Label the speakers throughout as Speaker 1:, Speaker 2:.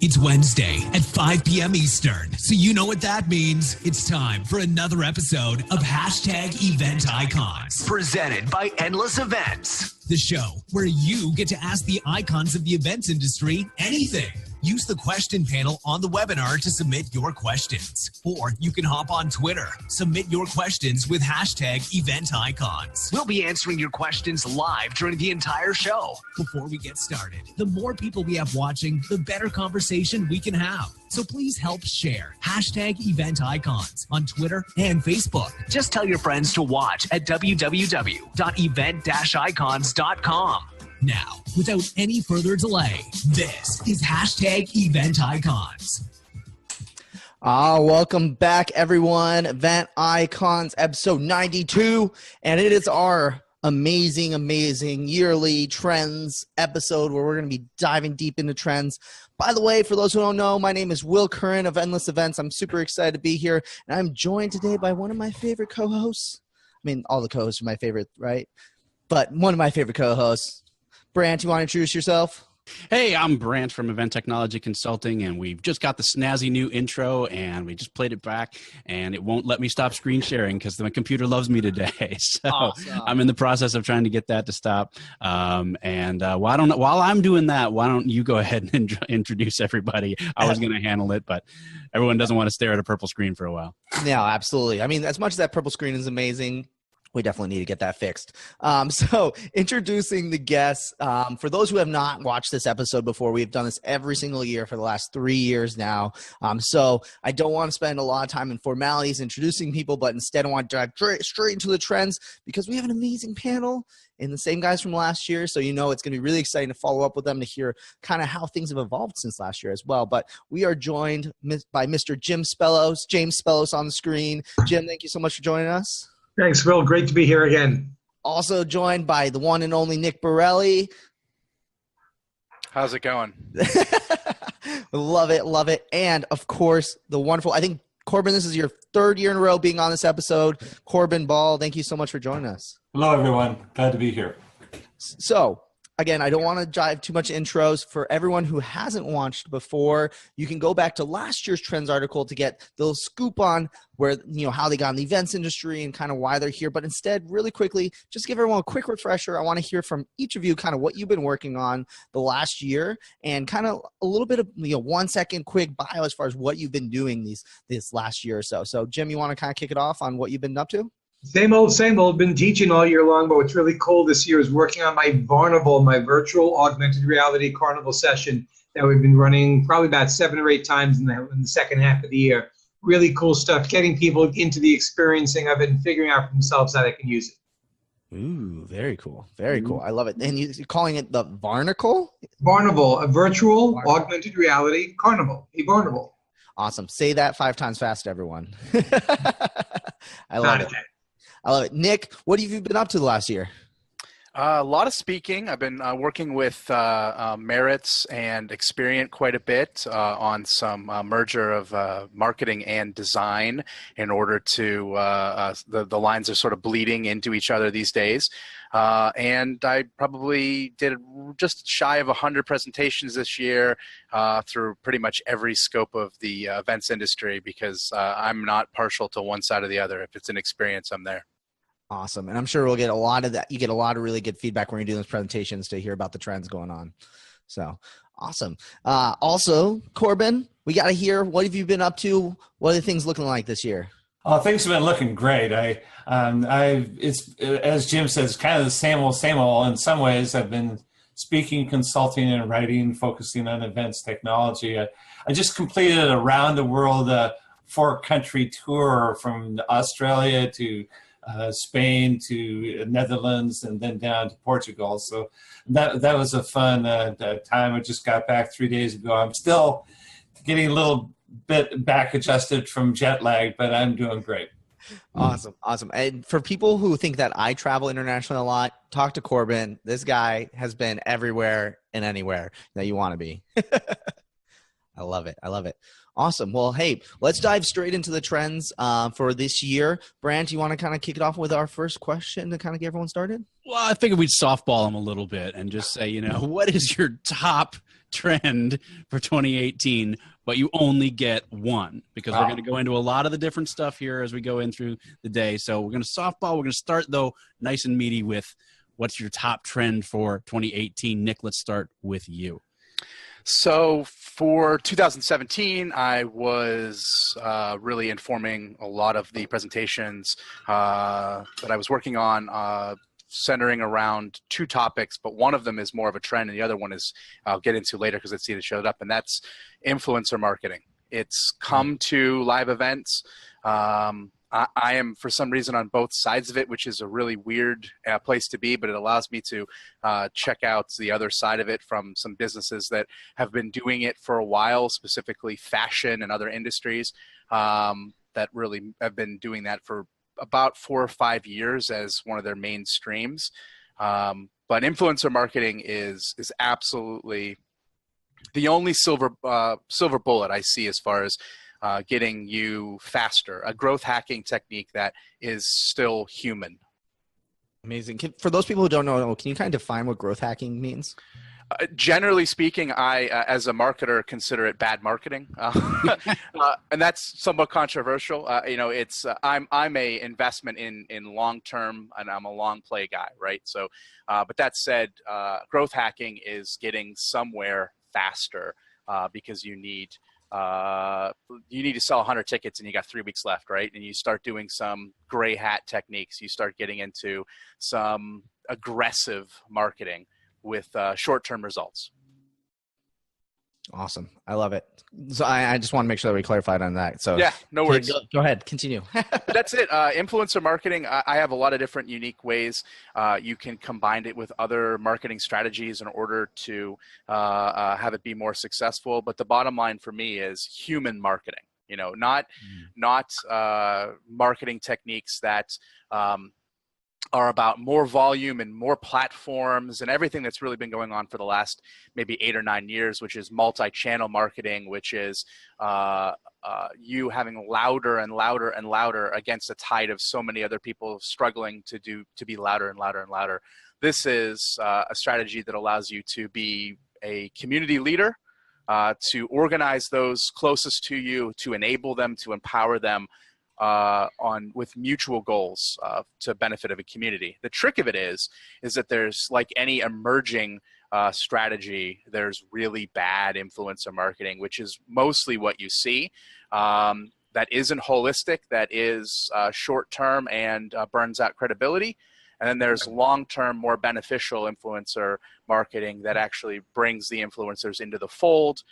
Speaker 1: It's Wednesday at 5 p.m. Eastern, so you know what that means. It's time for another episode of #Event Icons, presented by Endless Events, the show where you get to ask the icons of the events industry anything. Use the question panel on the webinar to submit your questions. Or you can hop on Twitter. Submit your questions with #Event Icons. We'll be answering your questions live during the entire show. Before we get started, the more people we have watching, the better conversation we can have. So please help share #Event Icons on Twitter and Facebook. Just tell your friends to watch at www.event-icons.com. Now, without any further delay, this is #Event Icons.
Speaker 2: Welcome back, everyone. Event Icons, episode 92, and it is our amazing yearly trends episode where we're going to be diving deep into trends. By the way, for those who don't know, my name is Will Curran of Endless Events. I'm super excited to be here, and I'm joined today by one of my favorite co-hosts. I mean, all the co-hosts are my favorite, right? But one of my favorite co-hosts. Brant, you want to introduce yourself?
Speaker 3: Hey, I'm Brant from Event Technology Consulting, and we've just got the snazzy new intro, and we just played it back, and it won't let me stop screen sharing because my computer loves me today. So awesome. I'm in the process of trying to get that to stop. While I'm doing that, why don't you go ahead and introduce everybody? I was going to handle it, but everyone doesn't want to stare at a purple screen for a while.
Speaker 2: No, absolutely. I mean, as much as that purple screen is amazing, we definitely need to get that fixed. So introducing the guests, for those who have not watched this episode before, we've done this every single year for the last 3 years now. So I don't want to spend a lot of time in formalities introducing people, but instead I want to dive straight into the trends because we have an amazing panel and the same guys from last year. So, you know, it's going to be really exciting to follow up with them to hear kind of how things have evolved since last year as well. But we are joined by Mr. James Spellos on the screen. Jim, thank you so much for joining us.
Speaker 4: Thanks, Will. Great to be here again.
Speaker 2: Also joined by the one and only Nick Borelli.
Speaker 5: How's it going?
Speaker 2: Love it. And, of course, the wonderful – I think, Corbin, this is your third year in a row being on this episode. Corbin Ball, thank you so much for joining us.
Speaker 6: Hello, everyone. Glad to be here.
Speaker 2: So – again, I don't want to dive too much intros. For everyone who hasn't watched before, you can go back to last year's trends article to get the scoop on where, you know, how they got in the events industry and kind of why they're here. But instead, really quickly, just give everyone a quick refresher. I want to hear from each of you kind of what you've been working on the last year and kind of a little bit of, 1 second quick bio as far as what you've been doing this last year or so. So, Jim, you want to kind of kick it off on what you've been up to?
Speaker 4: Same old. Been teaching all year long, but what's really cool this year is working on my Varnival, my virtual augmented reality carnival session that we've been running probably about 7 or 8 times in the second half of the year. Really cool stuff, getting people into the experiencing of it and figuring out for themselves how they can use it.
Speaker 2: Ooh, very cool. Very cool. I love it. And you're calling it the Varnival?
Speaker 4: Varnival, a virtual augmented reality carnival, a Varnival.
Speaker 2: Awesome. Say that 5 times fast, everyone. I love it. I love it. Nick, what have you been up to the last year?
Speaker 5: A lot of speaking. I've been working with Merits and Experian quite a bit on some merger of marketing and design in order to the lines are sort of bleeding into each other these days. And I probably did just shy of 100 presentations this year through pretty much every scope of the events industry because I'm not partial to one side or the other. If it's an experience, I'm there.
Speaker 2: Awesome. And I'm sure we'll get a lot of that. You get a lot of really good feedback when you're doing those presentations to hear about the trends going on. So awesome. Also, Corbin, we got to hear, what have you been up to? What are the things looking like this year?
Speaker 6: Oh, things have been looking great. It's as Jim says, it's kind of the same old. In some ways, I've been speaking, consulting, and writing, focusing on events technology. I just completed a round the world 4-country tour from Australia to Spain to Netherlands and then down to Portugal. So that was a fun time. I just got back 3 days ago. I'm still getting a little bit back adjusted from jet lag, but I'm doing great.
Speaker 2: Awesome. And for people who think that I travel internationally a lot, talk to Corbin. This guy has been everywhere and anywhere that you want to be. I love it. Awesome. Well, hey, let's dive straight into the trends for this year. Brant, you want to kind of kick it off with our first question to kind of get everyone started?
Speaker 3: Well, I figured we'd softball them a little bit and just say, what is your top trend for 2018, but you only get one, because we're going to go into a lot of the different stuff here as we go in through the day. So we're going to softball. We're going to start, though, nice and meaty with what's your top trend for 2018. Nick, let's start with you.
Speaker 5: So for 2017, I was really informing a lot of the presentations that I was working on, centering around two topics, but one of them is more of a trend, and the other one is I'll get into later because I see it showed up, and that's influencer marketing. It's come to live events. I am, for some reason, on both sides of it, which is a really weird place to be, but it allows me to check out the other side of it from some businesses that have been doing it for a while, specifically fashion and other industries that really have been doing that for about 4 or 5 years as one of their main streams. But influencer marketing is absolutely the only silver bullet I see as far as getting you faster, a growth hacking technique that is still human.
Speaker 2: Amazing. For those people who don't know, can you kind of define what growth hacking means?
Speaker 5: Generally speaking, I, as a marketer, consider it bad marketing, and that's somewhat controversial. It's I'm a investment in long term, and I'm a long play guy, right? So, but that said, growth hacking is getting somewhere faster because you need to sell 100 tickets and you got 3 weeks left, right? And you start doing some gray hat techniques. You start getting into some aggressive marketing with short-term results.
Speaker 2: Awesome. I love it. So I just want to make sure that we clarified on that. So
Speaker 5: yeah, no worries.
Speaker 2: Go ahead. Continue.
Speaker 5: But that's it. Influencer marketing, I have a lot of different unique ways. You can combine it with other marketing strategies in order to have it be more successful. But the bottom line for me is human marketing, not marketing techniques that are about more volume and more platforms and everything that's really been going on for the last maybe 8 or 9 years, which is multi-channel marketing, which is you having louder and louder and louder against a tide of so many other people struggling to be louder and louder and louder. This is a strategy that allows you to be a community leader, to organize those closest to you, to enable them, to empower them, with mutual goals to benefit of a community. The trick of it is that there's, like any emerging strategy, there's really bad influencer marketing, which is mostly what you see. That isn't holistic, that is short-term and burns out credibility. And then there's long-term, more beneficial influencer marketing that actually brings the influencers into the fold.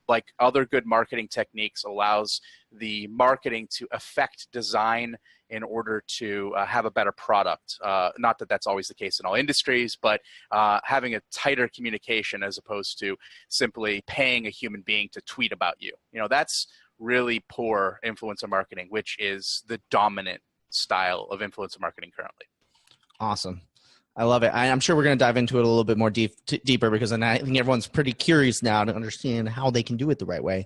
Speaker 5: Like other good marketing techniques, allows the marketing to affect design in order to have a better product. Not that that's always the case in all industries, but having a tighter communication as opposed to simply paying a human being to tweet about you. That's really poor influencer marketing, which is the dominant style of influencer marketing currently.
Speaker 2: Awesome. I love it. I'm sure we're going to dive into it a little bit more deeper, because I think everyone's pretty curious now to understand how they can do it the right way.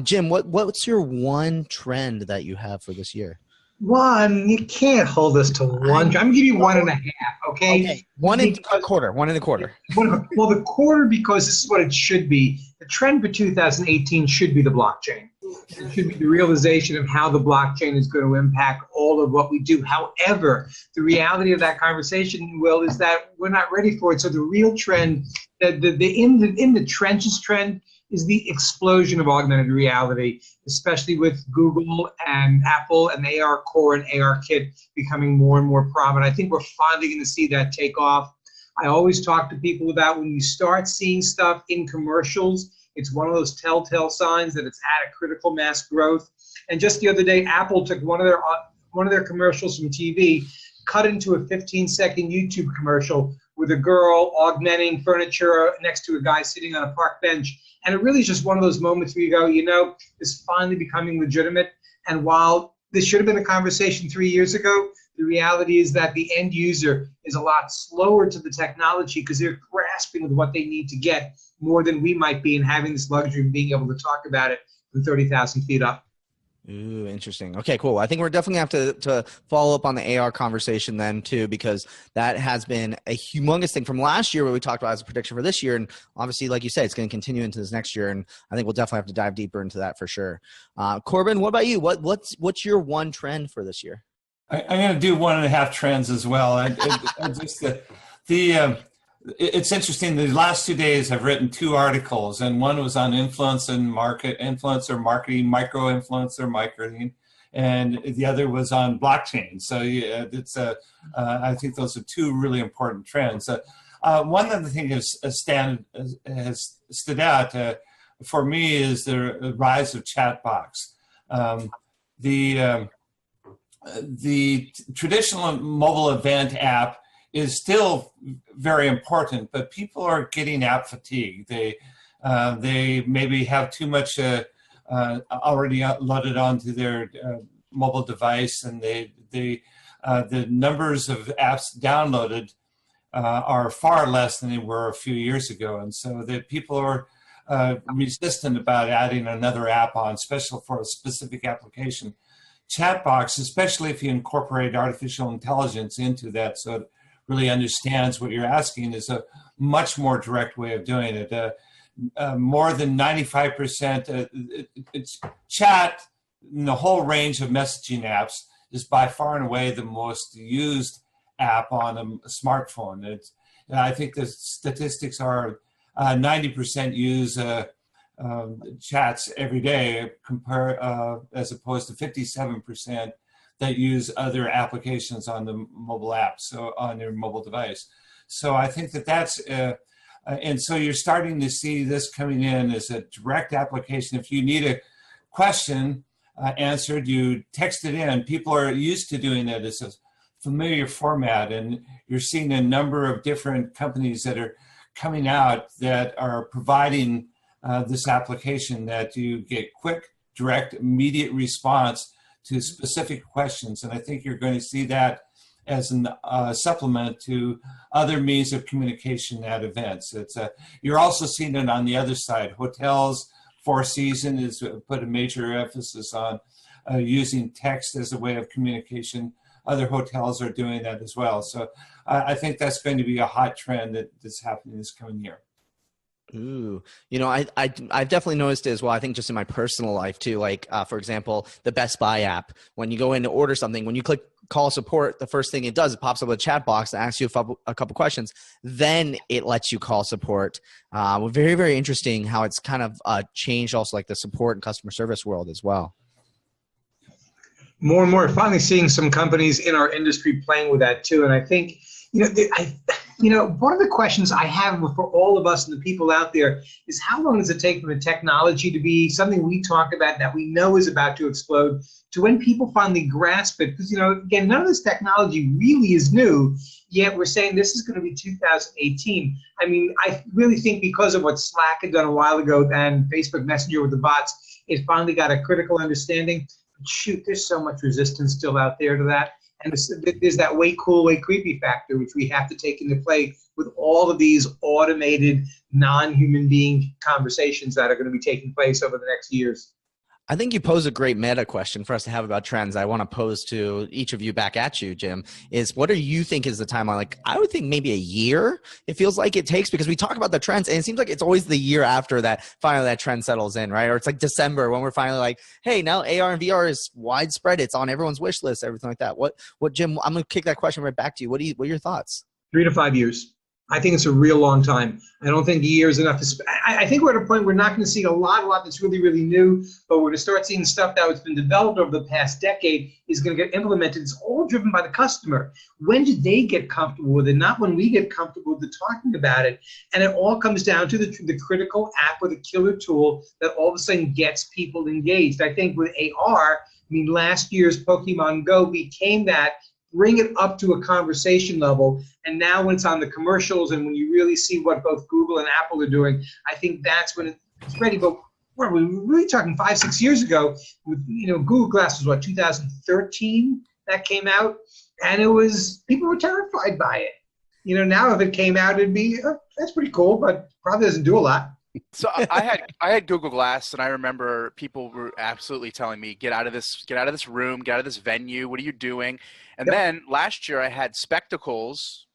Speaker 2: Jim, what's your one trend that you have for this year?
Speaker 4: One, you can't hold us to one. I'm going to give you 1.5, okay?
Speaker 2: One and a quarter. Well,
Speaker 4: the quarter, because this is what it should be. The trend for 2018 should be the blockchain. It should be the realization of how the blockchain is going to impact all of what we do. However, the reality of that conversation, Will, is that we're not ready for it. So the real trend, in the trenches trend, is the explosion of augmented reality, especially with Google and Apple and AR Core and AR Kit becoming more and more prominent. I think we're finally going to see that take off. I always talk to people about when you start seeing stuff in commercials, it's one of those telltale signs that it's at a critical mass growth. And just the other day, Apple took one of their commercials from TV, cut into a 15-second YouTube commercial with a girl augmenting furniture next to a guy sitting on a park bench. And it really is just one of those moments where you go, it's finally becoming legitimate. And while this should have been a conversation 3 years ago, the reality is that the end user is a lot slower to the technology because they're grasping with what they need to get more than we might be, and having this luxury of being able to talk about it from 30,000 feet up.
Speaker 2: Ooh, interesting. Okay, cool. I think we're definitely have to follow up on the AR conversation then too, because that has been a humongous thing from last year where we talked about as a prediction for this year. And obviously, like you said, it's going to continue into this next year. And I think we'll definitely have to dive deeper into that for sure. Corbin, what about you? What's your one trend for this year?
Speaker 6: I'm going to do 1.5 trends as well. It's interesting. The last 2 days I've written 2 articles, and one was on influencer marketing, micro-influencer marketing, and the other was on blockchain. So yeah, I think those are 2 really important trends. One of the things has stood out for me is the rise of chatbots. The traditional mobile event app is still very important, but people are getting app fatigue. They maybe have too much already loaded onto their mobile device, and the numbers of apps downloaded are far less than they were a few years ago, and so that people are resistant about adding another app on, especially for a specific application. Chatbox, especially if you incorporate artificial intelligence into that, so it really understands what you're asking, is a much more direct way of doing it. More than 95%, it's chat in the whole range of messaging apps is by far and away the most used app on a smartphone. I think the statistics are 90% use chats every day, as opposed to 57% that use other applications on the mobile app, so on your mobile device. So I think that's, and so you're starting to see this coming in as a direct application. If you need a question answered, you text it in. People are used to doing that as a familiar format, and you're seeing a number of different companies that are coming out that are providing this application that you get quick, direct, immediate response to specific questions. And I think you're going to see that as a supplement to other means of communication at events. You're also seeing it on the other side. Hotels, Four Seasons has put a major emphasis on using text as a way of communication. Other hotels are doing that as well. So I think that's going to be a hot trend that's happening this coming year.
Speaker 2: Ooh, I've definitely noticed it as well. I think just in my personal life too, like for example, the Best Buy app, when you go in to order something, when you click call support, the first thing it does, it pops up a chat box that asks you a couple questions. Then it lets you call support. Very, very interesting how it's kind of changed also like the support and customer service world as well.
Speaker 4: More and more, finally seeing some companies in our industry playing with that too. And I think, one of the questions I have for all of us and the people out there is how long does it take for the technology to be something we talk about that we know is about to explode to when people finally grasp it? Because, again, none of this technology really is new, yet we're saying this is going to be 2018. I mean, I really think because of what Slack had done a while ago and Facebook Messenger with the bots, it finally got a critical understanding. But shoot, there's so much resistance still out there to that. And there's that way cool, way creepy factor, which we have to take into play with all of these automated, non-human being conversations that are going to be taking place over the next years.
Speaker 2: I think you pose a great meta question for us to have about trends. I want to pose to each of you back at you, Jim, is what do you think is the timeline? Like, I would think maybe a year it feels like it takes, because we talk about the trends and it seems like it's always the year after that finally that trend settles in, right? Or it's like December when we're finally like, hey, now AR and VR is widespread. It's on everyone's wish list, everything like that. What Jim, I'm going to kick that question right back to you. What are your thoughts?
Speaker 4: 3 to 5 years. I think it's a real long time. I don't think a year is enough. I think we're at a point where we're not going to see a lot that's really, really new, but we're going to start seeing stuff that has been developed over the past decade is going to get implemented. It's all driven by the customer. When did they get comfortable with it? Not when we get comfortable with talking about it. And it all comes down to the critical app or the killer tool that all of a sudden gets people engaged. I think with AR, last year's Pokemon Go became that. Bring it up to a conversation level, and now when it's on the commercials and when you really see what both Google and Apple are doing, I think that's when it's ready. But we're really talking 5-6 years ago with Google Glass was what, 2013 that came out, and people were terrified by it. Now if it came out, it'd be that's pretty cool, but probably doesn't do a lot.
Speaker 5: So I had Google Glass, and I remember people were absolutely telling me, get out of this room, get out of this venue. What are you doing? And then last year I had spectacles.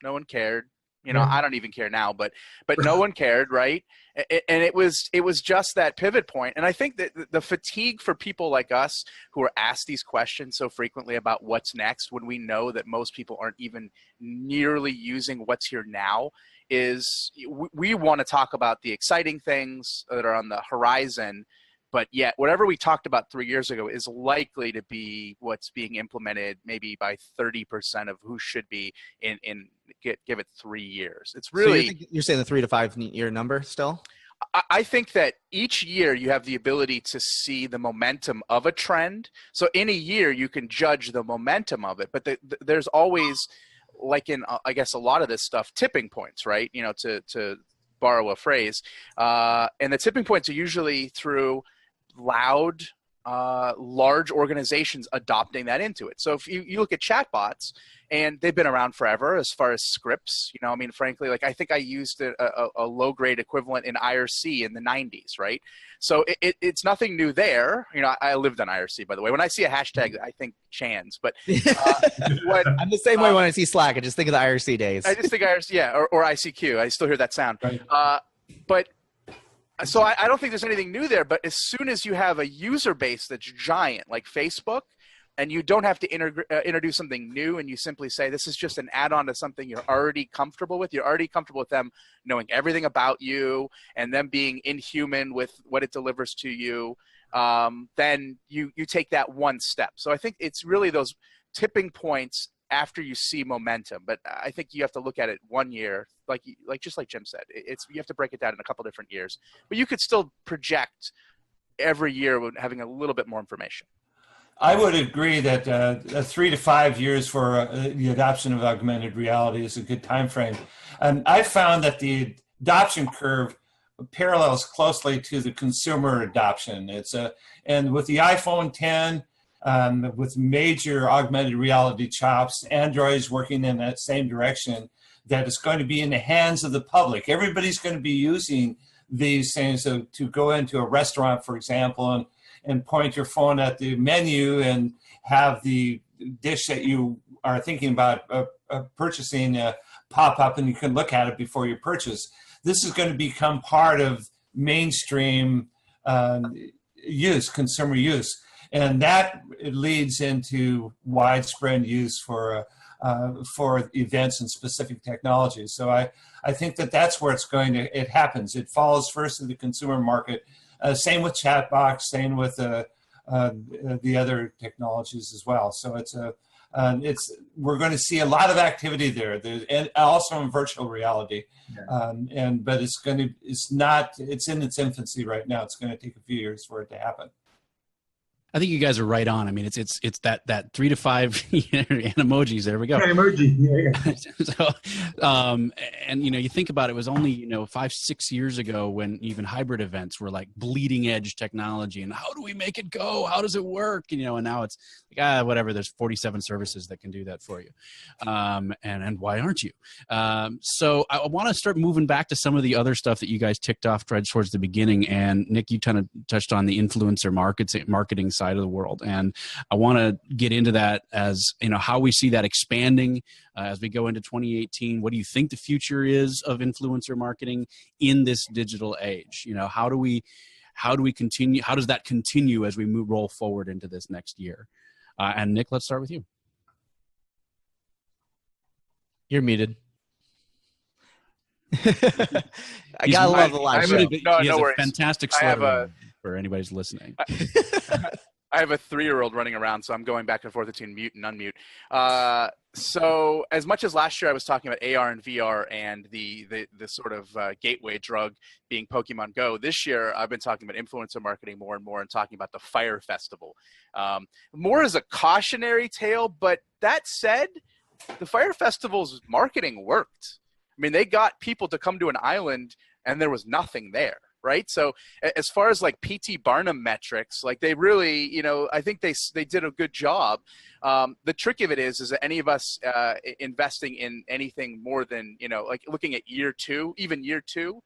Speaker 5: No one cared. I don't even care now, but no one cared, right? And it was just that pivot point. And I think that the fatigue for people like us who are asked these questions so frequently about what's next, when we know that most people aren't even nearly using what's here now, is we want to talk about the exciting things that are on the horizon. But yet, whatever we talked about 3 years ago is likely to be what's being implemented maybe by 30% of who should be give it 3 years. It's really.
Speaker 2: So you're saying the 3 to 5 year number still?
Speaker 5: I think that each year you have the ability to see the momentum of a trend. So in a year you can judge the momentum of it, but there's always, like in I guess a lot of this stuff, tipping points, right? To borrow a phrase, and the tipping points are usually through loud, large organizations adopting that into it. So if you look at chatbots, and they've been around forever as far as scripts, frankly, like I think I used a low grade equivalent in IRC in the 90s, right? So it's nothing new there. I lived on IRC, by the way. When I see a hashtag, I think Chans, but
Speaker 2: I'm the same way when I see Slack. I just think of the IRC days.
Speaker 5: I just think IRC, yeah, or ICQ. I still hear that sound.
Speaker 6: Right.
Speaker 5: So I don't think there's anything new there, but as soon as you have a user base that's giant, like Facebook, and you don't have to introduce something new, and you simply say, this is just an add-on to something you're already comfortable with. You're already comfortable with them knowing everything about you and them being inhuman with what it delivers to you. Then you take that one step. So I think it's really those tipping points after you see momentum. But I think you have to look at it 1 year, like just like Jim said, you have to break it down in a couple different years. But you could still project every year with having a little bit more information.
Speaker 6: I would agree that 3 to 5 years for the adoption of augmented reality is a good time frame. And I found that the adoption curve parallels closely to the consumer adoption. And with the iPhone 10, with major augmented reality chops, Android is working in that same direction, that it's going to be in the hands of the public. Everybody's going to be using these things to go into a restaurant, for example, and point your phone at the menu and have the dish that you are thinking about purchasing pop up, and you can look at it before you purchase. This is going to become part of mainstream use, consumer use. And that leads into widespread use for events and specific technologies. So I think that's where it happens. It follows first in the consumer market. Same with chatbox, same with the other technologies as well. So we're going to see a lot of activity there, and also in virtual reality. Yeah. But it's in its infancy right now. It's going to take a few years for it to happen.
Speaker 3: I think you guys are right on. I mean, it's that 3 to 5 and emojis. There we go.
Speaker 4: Emoji. Yeah.
Speaker 3: So, and you think about it was only 5-6 years ago when even hybrid events were like bleeding edge technology. And how do we make it go? How does it work? And now it's like whatever. There's 47 services that can do that for you. And why aren't you? So I want to start moving back to some of the other stuff that you guys ticked off right towards the beginning. And Nick, you kind of touched on the influencer marketing side of the world, and I want to get into that as how we see that expanding as we go into 2018. What do you think the future is of influencer marketing in this digital age? How do we continue? How does that continue as we roll forward into this next year? And Nick, let's start with you.
Speaker 2: You're muted. I gotta love the live show.
Speaker 5: No worries.
Speaker 3: Fantastic sweater for anybody who's listening.
Speaker 5: I have a 3-year-old running around, so I'm going back and forth between mute and unmute. So as much as last year I was talking about AR and VR and the sort of gateway drug being Pokemon Go, this year I've been talking about influencer marketing more and more and talking about the Fire Festival. More as a cautionary tale, but that said, the Fire Festival's marketing worked. I mean, they got people to come to an island and there was nothing there. Right. So as far as like P.T. Barnum metrics, like they really, I think they did a good job. The trick of it is that any of us investing in anything more than, like looking at year 2, even year 2,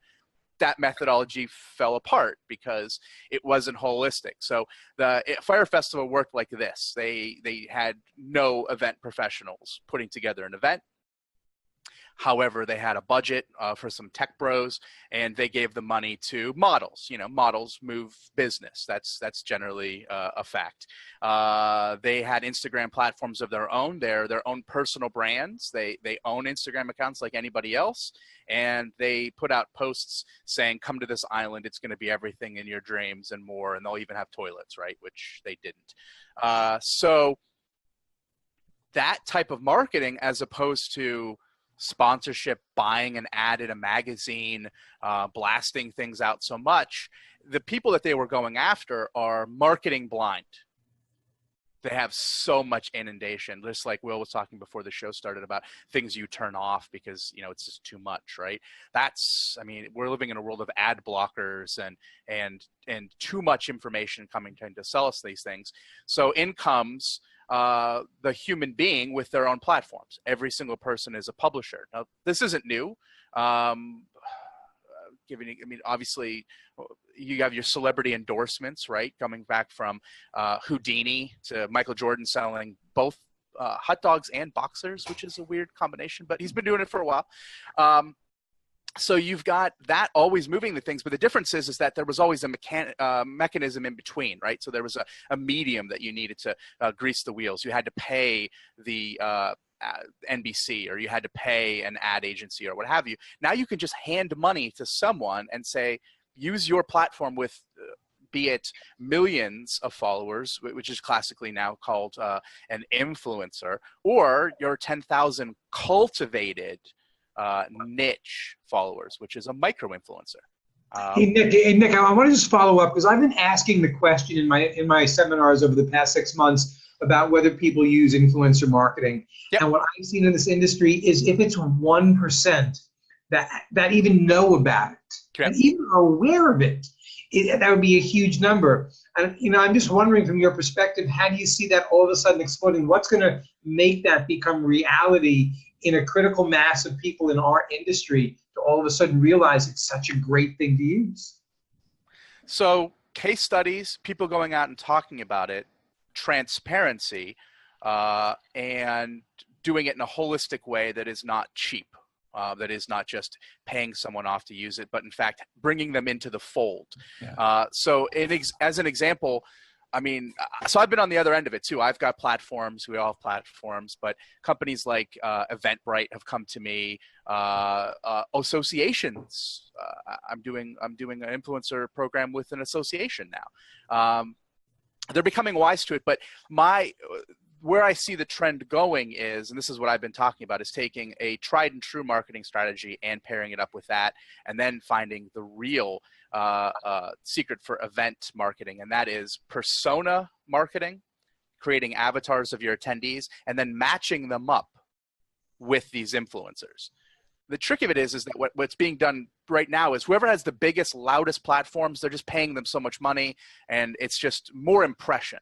Speaker 5: that methodology fell apart because it wasn't holistic. So the Fire Festival worked like this. They had no event professionals putting together an event. However, they had a budget for some tech bros, and they gave the money to models. You know, models move business. That's generally a fact. They had Instagram platforms of their own. They're their own personal brands. They own Instagram accounts like anybody else, and they put out posts saying, "Come to this island. It's going to be everything in your dreams and more." And they'll even have toilets, right? Which they didn't. So that type of marketing, as opposed to sponsorship, buying an ad in a magazine, blasting things out so much, the people that they were going after are marketing blind. They have so much inundation, just like Will was talking before the show started about things you turn off because, you know, it's just too much, right? That's, I mean, we're living in a world of ad blockers and too much information coming to sell us these things. So in comes the human being with their own platforms. Every single person is a publisher. Now, this isn't new. Obviously, you have your celebrity endorsements, right? Coming back from Houdini to Michael Jordan selling both hot dogs and boxers, which is a weird combination, but he's been doing it for a while. So you've got that always moving the things, but the difference is that there was always a mechanism in between, right? So there was a medium that you needed to grease the wheels. You had to pay the NBC, or you had to pay an ad agency or what have you. Now you can just hand money to someone and say, use your platform with be it millions of followers, which is classically now called an influencer, or your 10,000 cultivated niche followers, which is a micro-influencer.
Speaker 4: Hey, Nick, I want to just follow up because I've been asking the question in my seminars over the past 6 months about whether people use influencer marketing. Yep. And what I've seen in this industry is if it's 1% that even know about it, yep, and even are aware of it, that would be a huge number. And I'm just wondering, from your perspective, how do you see that all of a sudden exploding? What's going to make that become reality in a critical mass of people in our industry to all of a sudden realize it's such a great thing to use?
Speaker 5: So case studies, people going out and talking about it, transparency, and doing it in a holistic way that is not cheap, that is not just paying someone off to use it, but in fact bringing them into the fold. Yeah. As an example, I mean, so I've been on the other end of it too. I've got platforms. We all have platforms, but companies like Eventbrite have come to me. Associations. I'm doing an influencer program with an association now. They're becoming wise to it, but where I see the trend going is, and this is what I've been talking about, is taking a tried and true marketing strategy and pairing it up with that, and then finding the real secret for event marketing, and that is persona marketing, creating avatars of your attendees, and then matching them up with these influencers. The trick of it is that what's being done right now is whoever has the biggest, loudest platforms, they're just paying them so much money, and it's just more impressions.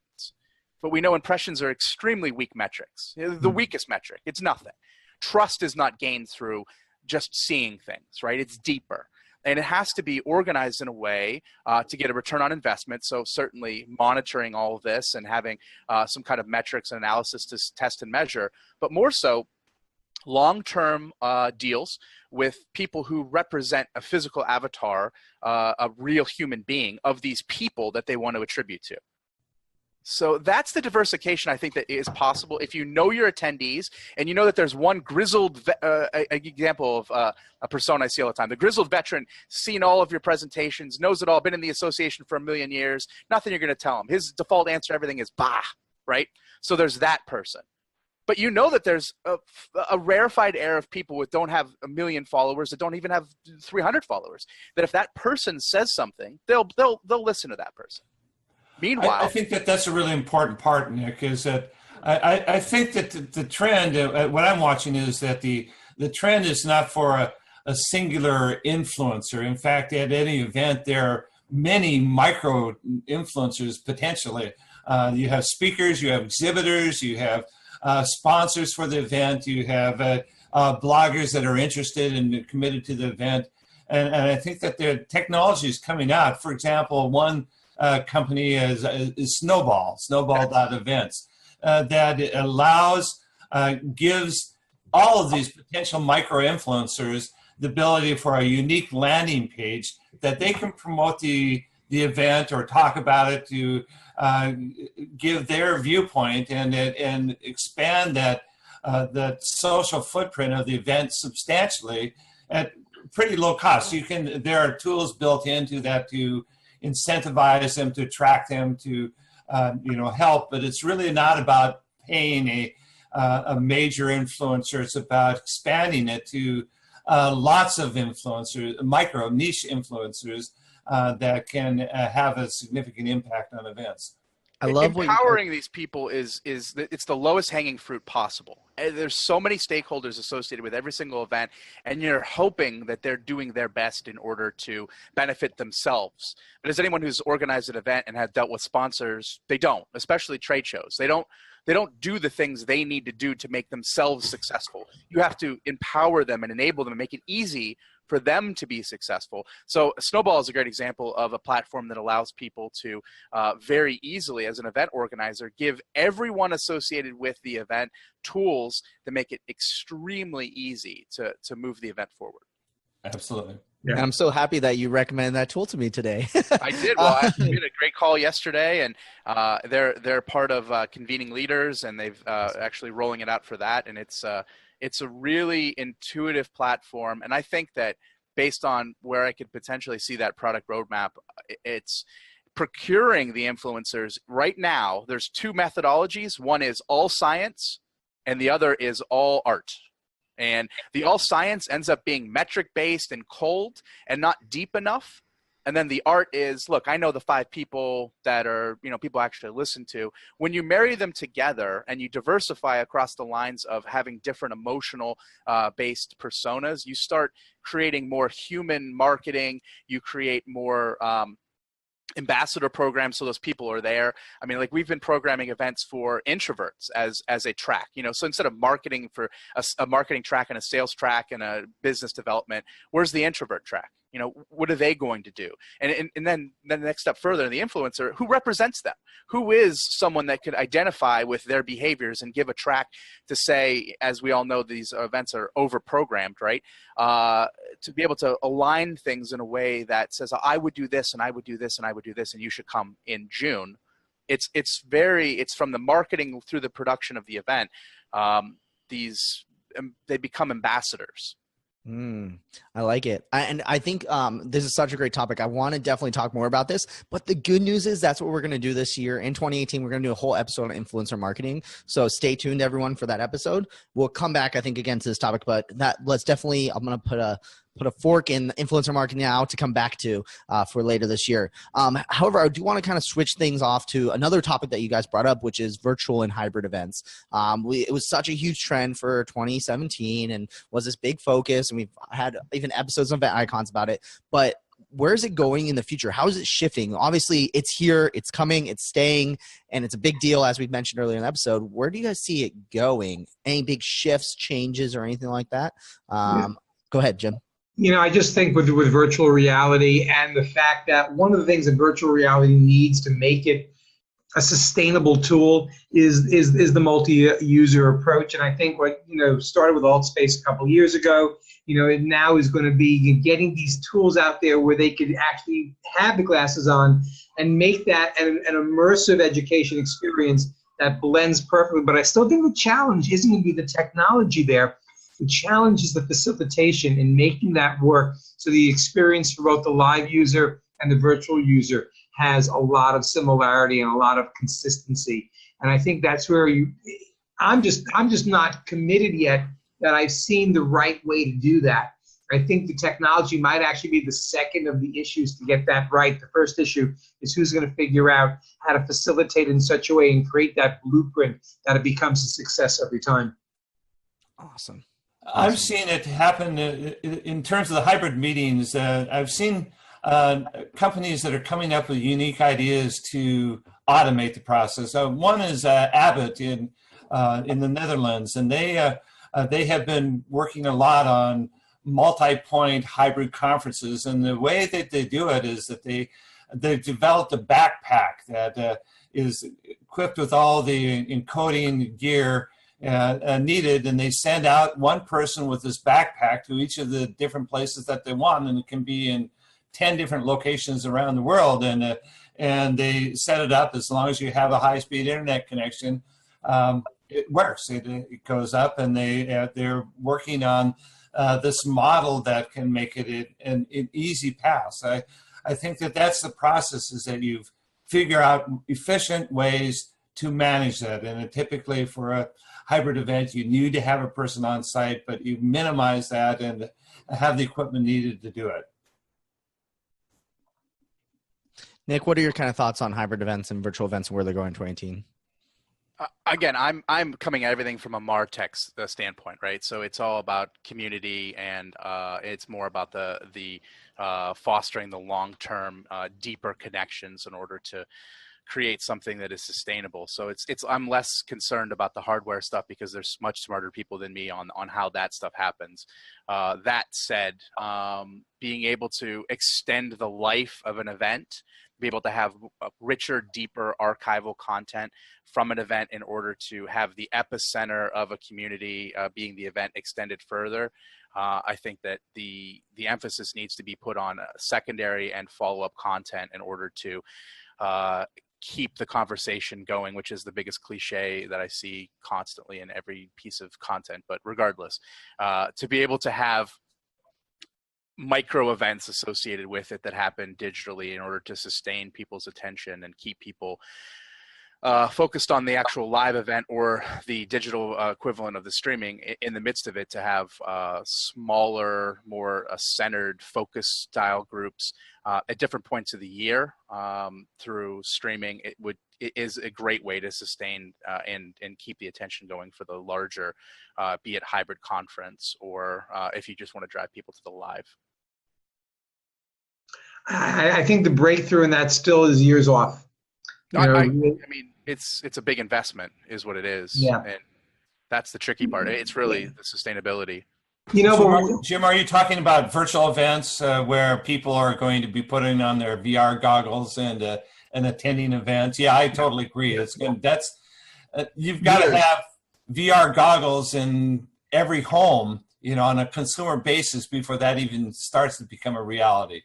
Speaker 5: But we know impressions are extremely weak metrics. The weakest metric. It's nothing. Trust is not gained through just seeing things, right? It's deeper. And it has to be organized in a way to get a return on investment. So certainly monitoring all of this and having some kind of metrics and analysis to test and measure, but more so long-term deals with people who represent a physical avatar, a real human being of these people that they want to attribute to. So that's the diversification I think that is possible if you know your attendees and you know that there's one grizzled example of a persona I see all the time. The grizzled veteran, seen all of your presentations, knows it all, been in the association for a million years, nothing you're going to tell him. His default answer to everything is bah, right? So there's that person. But you know that there's a rarefied air of people that don't have 1 million followers, that don't even have 300 followers, that if that person says something, they'll listen to that person. Meanwhile,
Speaker 6: I think that's a really important part, Nick, is that I think that the trend, what I'm watching is that the trend is not for a singular influencer. In fact, at any event, there are many micro influencers potentially. You have speakers, you have exhibitors, you have sponsors for the event, you have bloggers that are interested and committed to the event. And I think that the technology is coming out. For example, one company is Snowball.events, that allows, gives all of these potential micro-influencers the ability for a unique landing page that they can promote the event or talk about it, to give their viewpoint and expand that social footprint of the event substantially at pretty low cost. There are tools built into that to incentivize them, to attract them, to help, but it's really not about paying a major influencer. It's about expanding it to lots of influencers, micro niche influencers that can have a significant impact on events.
Speaker 2: I love
Speaker 5: empowering these people is it's the lowest hanging fruit possible. There's so many stakeholders associated with every single event, and you're hoping that they're doing their best in order to benefit themselves. But as anyone who's organized an event and had dealt with sponsors, they don't, especially trade shows. They don't do the things they need to do to make themselves successful. You have to empower them and enable them and make it easy for them to be successful. So Snowball is a great example of a platform that allows people to very easily, as an event organizer, give everyone associated with the event tools that make it extremely easy to move the event forward.
Speaker 6: Absolutely.
Speaker 2: Yeah. And I'm so happy that you recommended that tool to me today.
Speaker 5: I did. Well, we had a great call yesterday, and they're part of Convening Leaders, and they've actually rolling it out for that. And it's a really intuitive platform. And I think that based on where I could potentially see that product roadmap, it's procuring the influencers. Right now, there's two methodologies. One is all science, and the other is all art. And the all science ends up being metric based and cold and not deep enough. And then the art is, look, I know the 5 people that are, people actually listen to. When you marry them together and you diversify across the lines of having different emotional based personas, you start creating more human marketing. You create more ambassador programs, so those people are there. I mean, like, we've been programming events for introverts as a track, so instead of marketing for a marketing track and a sales track and a business development, where's the introvert track? What are they going to do? And then the next step further, the influencer, who represents them? Who is someone that could identify with their behaviors and give a track to say, as we all know, these events are over-programmed, right? To be able to align things in a way that says, I would do this, and I would do this, and I would do this, and you should come in June. It's from the marketing through the production of the event. They become ambassadors.
Speaker 2: I like it. And I think this is such a great topic. I want to definitely talk more about this, but the good news is that's what we're going to do this year. In 2018, we're going to do a whole episode on influencer marketing. So stay tuned, everyone, for that episode. We'll come back, I think, again to this topic, but I'm going to put a fork in influencer marketing now to come back to for later this year. However, I do want to kind of switch things off to another topic that you guys brought up, which is virtual and hybrid events. It was such a huge trend for 2017 and was this big focus, and we've had even episodes of Event Icons about it. But where is it going in the future? How is it shifting? Obviously, it's here, it's coming, it's staying, and it's a big deal, as we mentioned earlier in the episode. Where do you guys see it going? Any big shifts, changes, or anything like that? Go ahead, Jim.
Speaker 4: I just think with virtual reality and the fact that one of the things that virtual reality needs to make it a sustainable tool is the multi-user approach. And I think what started with AltSpace a couple of years ago, it now is going to be getting these tools out there where they could actually have the glasses on and make that an immersive education experience that blends perfectly. But I still think the challenge isn't going to be the technology there. The challenge is the facilitation in making that work so the experience for both the live user and the virtual user has a lot of similarity and a lot of consistency. And I think that's where I'm just not committed yet that I've seen the right way to do that. I think the technology might actually be the second of the issues to get that right. The first issue is who's going to figure out how to facilitate in such a way and create that blueprint that it becomes a success every time.
Speaker 2: Awesome.
Speaker 6: I've seen it happen in terms of the hybrid meetings. I've seen companies that are coming up with unique ideas to automate the process. One is Abbott in the Netherlands, and they have been working a lot on multi-point hybrid conferences. And the way that they do it is that they've developed a backpack that is equipped with all the encoding gear needed, and they send out one person with this backpack to each of the different places that they want, and it can be in 10 different locations around the world, and they set it up as long as you have a high-speed internet connection. It works. It goes up, and they're working on this model that can make it an easy pass. I think that's the process, is that you figure out efficient ways to manage that. And typically for a hybrid event, you need to have a person on site, but you minimize that and have the equipment needed to do it.
Speaker 2: Nick, what are your kind of thoughts on hybrid events and virtual events and where they're going in 2018?
Speaker 5: Again, I'm coming at everything from a MarTech standpoint, right? So it's all about community, and it's more about the fostering the long-term, deeper connections in order to create something that is sustainable. So I'm less concerned about the hardware stuff, because there's much smarter people than me on how that stuff happens. That said, being able to extend the life of an event, be able to have richer, deeper archival content from an event in order to have the epicenter of a community being the event extended further. I think that the emphasis needs to be put on secondary and follow-up content in order to keep the conversation going, which is the biggest cliche that I see constantly in every piece of content. But regardless, to be able to have micro events associated with it that happen digitally in order to sustain people's attention and keep people focused on the actual live event or the digital equivalent of the streaming in the midst of it, to have smaller, more centered focus style groups at different points of the year through streaming, it is a great way to sustain and keep the attention going for the larger, be it hybrid conference or if you just want to drive people to the live.
Speaker 4: I think the breakthrough in that still is years off.
Speaker 5: I mean, it's a big investment, is what it is.
Speaker 4: Yeah.
Speaker 5: And that's the tricky part. It's really the sustainability.
Speaker 6: Jim, are you talking about virtual events where people are going to be putting on their VR goggles and attending events? Yeah, I totally agree. It's good. You've got to have VR goggles in every home, on a consumer basis before that even starts to become a reality.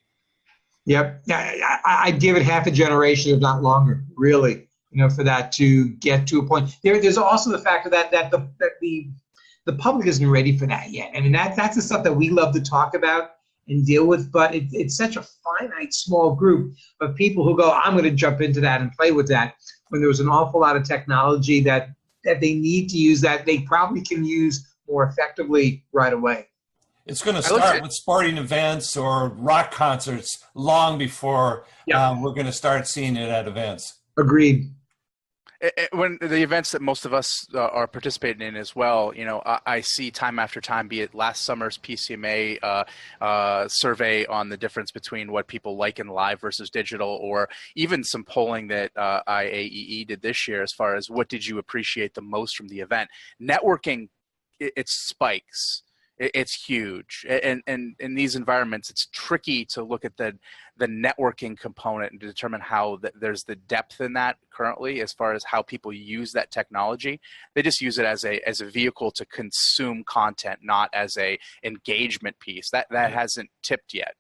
Speaker 4: Yep. I'd give it half a generation, if not longer, really, for that to get to a point. There's also the fact that the public isn't ready for that yet. I mean, that's the stuff that we love to talk about and deal with, but it's such a finite, small group of people who go, I'm going to jump into that and play with that, when there's an awful lot of technology that they need to use that they probably can use more effectively right away.
Speaker 6: It's going to start with sporting events or rock concerts long before we're going to start seeing it at events.
Speaker 4: Agreed.
Speaker 5: When the events that most of us are participating in as well, I see time after time, be it last summer's PCMA survey on the difference between what people like in live versus digital, or even some polling that IAEE did this year as far as what did you appreciate the most from the event. Networking, it spikes. It's huge, and in these environments, it's tricky to look at the networking component and to determine how there's the depth in that currently, as far as how people use that technology. They just use it as a vehicle to consume content, not as a engagement piece. That hasn't tipped yet.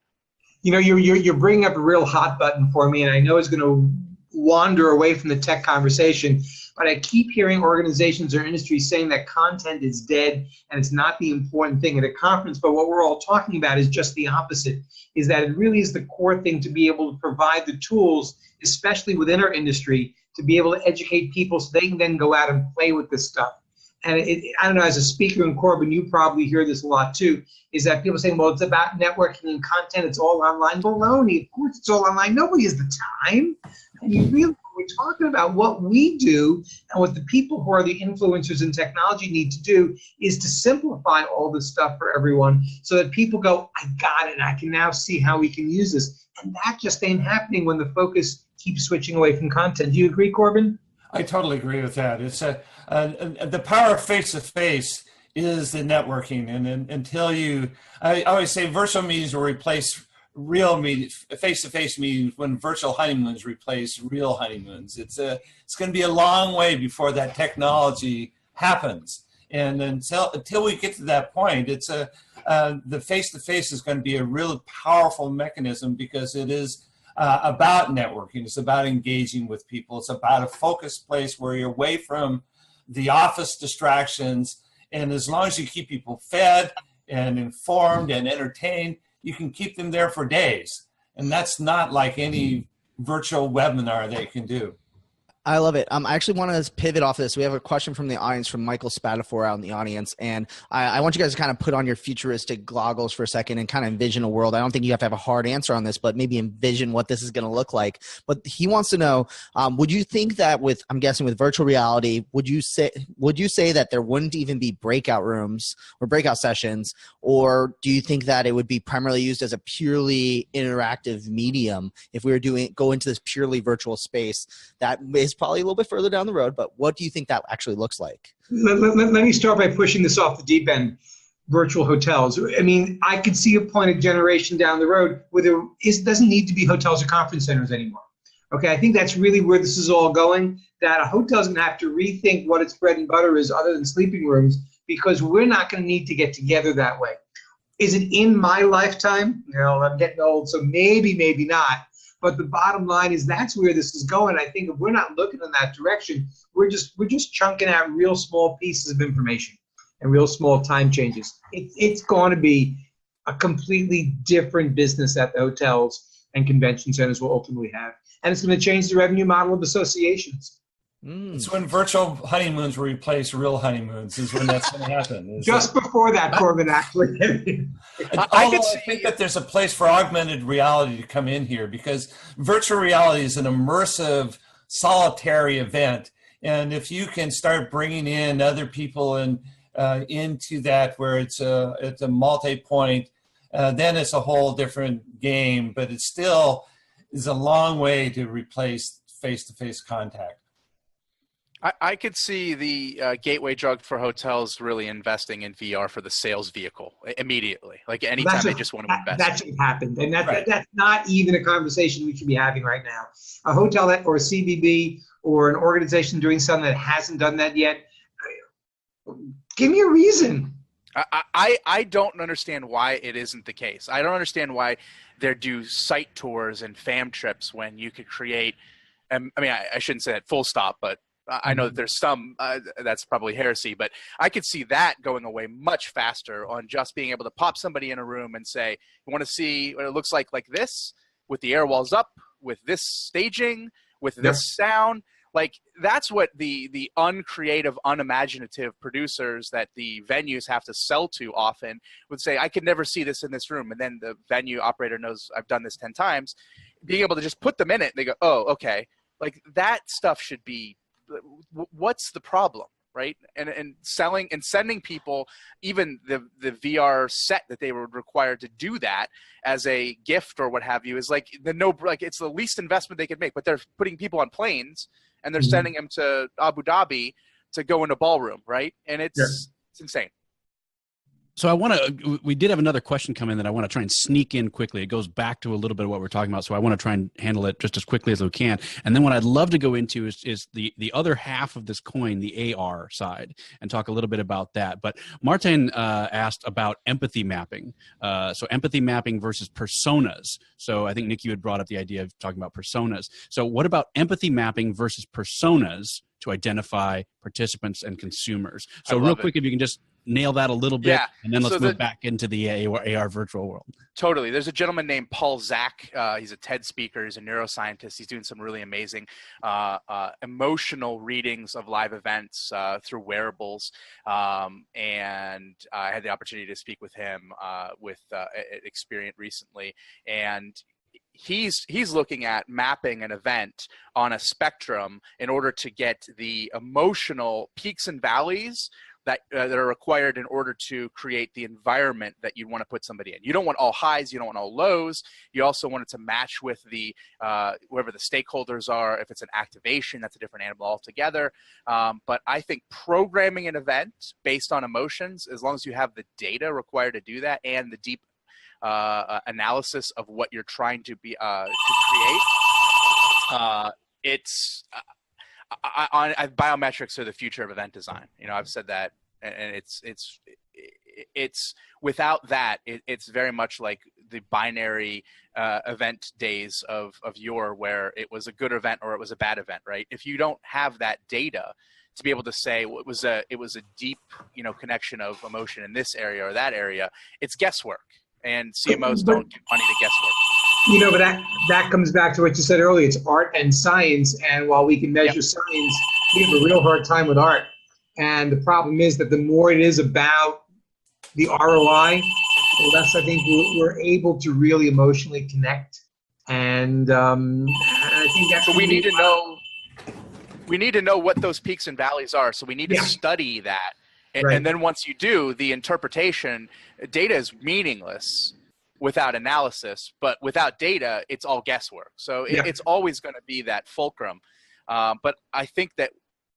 Speaker 4: You're bringing up a real hot button for me, and I know it's going to wander away from the tech conversation, but I keep hearing organizations or industries saying that content is dead and it's not the important thing at a conference. But what we're all talking about is just the opposite, is that it really is the core thing to be able to provide the tools, especially within our industry, to be able to educate people so they can then go out and play with this stuff. And I don't know, as a speaker, and Corbin, you probably hear this a lot too, is that people saying, well, it's about networking and content, it's all online. Baloney, of course it's all online. Nobody has the time. And when we're talking about what we do and what the people who are the influencers in technology need to do, is to simplify all this stuff for everyone so that people go, I got it, and I can now see how we can use this. And that just ain't happening when the focus keeps switching away from content. Do you agree, Corbin?
Speaker 6: I totally agree with that. It's the power of face-to-face is the networking. And until I always say virtual meetings will replace real meetings, face-to-face meetings, when virtual honeymoons replace real honeymoons. It's going to be a long way before that technology happens. And until we get to that point, the face-to-face is going to be a really powerful mechanism, because it is about networking. It's about engaging with people. It's about a focused place where you're away from the office distractions. And as long as you keep people fed and informed and entertained, you can keep them there for days. And that's not like any virtual webinar that you can do.
Speaker 2: I love it. I actually want to pivot off this. We have a question from the audience from Michael Spatafor out in the audience. And I want you guys to kind of put on your futuristic goggles for a second and kind of envision a world. I don't think you have to have a hard answer on this, but maybe envision what this is going to look like. But he wants to know, would you think that I'm guessing with virtual reality, would you say that there wouldn't even be breakout rooms or breakout sessions? Or do you think that it would be primarily used as a purely interactive medium if we were go into this purely virtual space that is probably a little bit further down the road, but what do you think that actually looks like?
Speaker 4: Let me start by pushing this off the deep end. Virtual hotels. I mean, I could see a point of generation down the road where it doesn't need to be hotels or conference centers anymore. Okay, I think that's really where this is all going, that a hotel's going to have to rethink what its bread and butter is other than sleeping rooms, because we're not going to need to get together that way. Is it in my lifetime? No, I'm getting old, so maybe not. But the bottom line is that's where this is going. I think if we're not looking in that direction, we're just chunking out real small pieces of information and real small time changes. It's going to be a completely different business that the hotels and convention centers will ultimately have. And it's going to change the revenue model of associations.
Speaker 6: It's when virtual honeymoons will replace real honeymoons is when that's going to happen.
Speaker 4: Just before that, Corbin, actually.
Speaker 6: I think that there's a place for augmented reality to come in here, because virtual reality is an immersive, solitary event. And if you can start bringing in other people into that, where it's a multi-point, then it's a whole different game. But it still is a long way to replace face-to-face contact.
Speaker 5: I could see the gateway drug for hotels really investing in VR for the sales vehicle immediately. Like anytime they just want to invest.
Speaker 4: That should happen. And that's not even a conversation we should be having right now. A hotel or a CBB or an organization doing something that hasn't done that yet, give me a reason.
Speaker 5: I don't understand why it isn't the case. I don't understand why they do site tours and fam trips when you could create, I mean, I shouldn't say that full stop, but I know that there's some that's probably heresy, but I could see that going away much faster on just being able to pop somebody in a room and say, you want to see what it looks like this, with the air walls up, with this staging, with this sound. Like, that's what the uncreative, unimaginative producers that the venues have to sell to often would say, I could never see this in this room. And then the venue operator knows I've done this 10 times. Being able to just put them in it, and they go, oh, okay. Like, that stuff should be, what's the problem, right? And selling and sending people even the VR set that they were required to do that as a gift or what have you is like it's the least investment they could make. But they're putting people on planes and they're sending them to Abu Dhabi to go in a ballroom, right? And it's insane.
Speaker 3: So we did have another question come in that I want to try and sneak in quickly. It goes back to a little bit of what we're talking about. So I want to try and handle it just as quickly as we can. And then what I'd love to go into is the other half of this coin, the AR side, and talk a little bit about that. But Martin asked about empathy mapping. So empathy mapping versus personas. So I think Nick, you had brought up the idea of talking about personas. So what about empathy mapping versus personas to identify participants and consumers? So real quick, if you can just nail that a little bit, and then let's move back into the AR virtual world.
Speaker 5: Totally. There's a gentleman named Paul Zak. He's a TED speaker. He's a neuroscientist. He's doing some really amazing emotional readings of live events through wearables. And I had the opportunity to speak with him with Experience recently. And he's looking at mapping an event on a spectrum in order to get the emotional peaks and valleys that are required in order to create the environment that you want to put somebody in. You don't want all highs, you don't want all lows. You also want it to match with the whoever the stakeholders are. If it's an activation, that's a different animal altogether. But I think programming an event based on emotions, as long as you have the data required to do that and the deep analysis of what you're trying to be to create, biometrics are the future of event design. I've said that, and it's without that, it's very much like the binary event days of yore, where it was a good event or it was a bad event, right? If you don't have that data to be able to say it was a deep, connection of emotion in this area or that area, it's guesswork, and CMOs don't give money to guesswork.
Speaker 4: But that comes back to what you said earlier. It's art and science, and while we can measure science, we have a real hard time with art. And the problem is that the more it is about the ROI, the less I think we're able to really emotionally connect. And I think that's
Speaker 5: so we need to know. We need to know what those peaks and valleys are. So we need to study that, and then once you do, the interpretation, data is meaningless without analysis, but without data, it's all guesswork. So it's always going to be that fulcrum. But I think that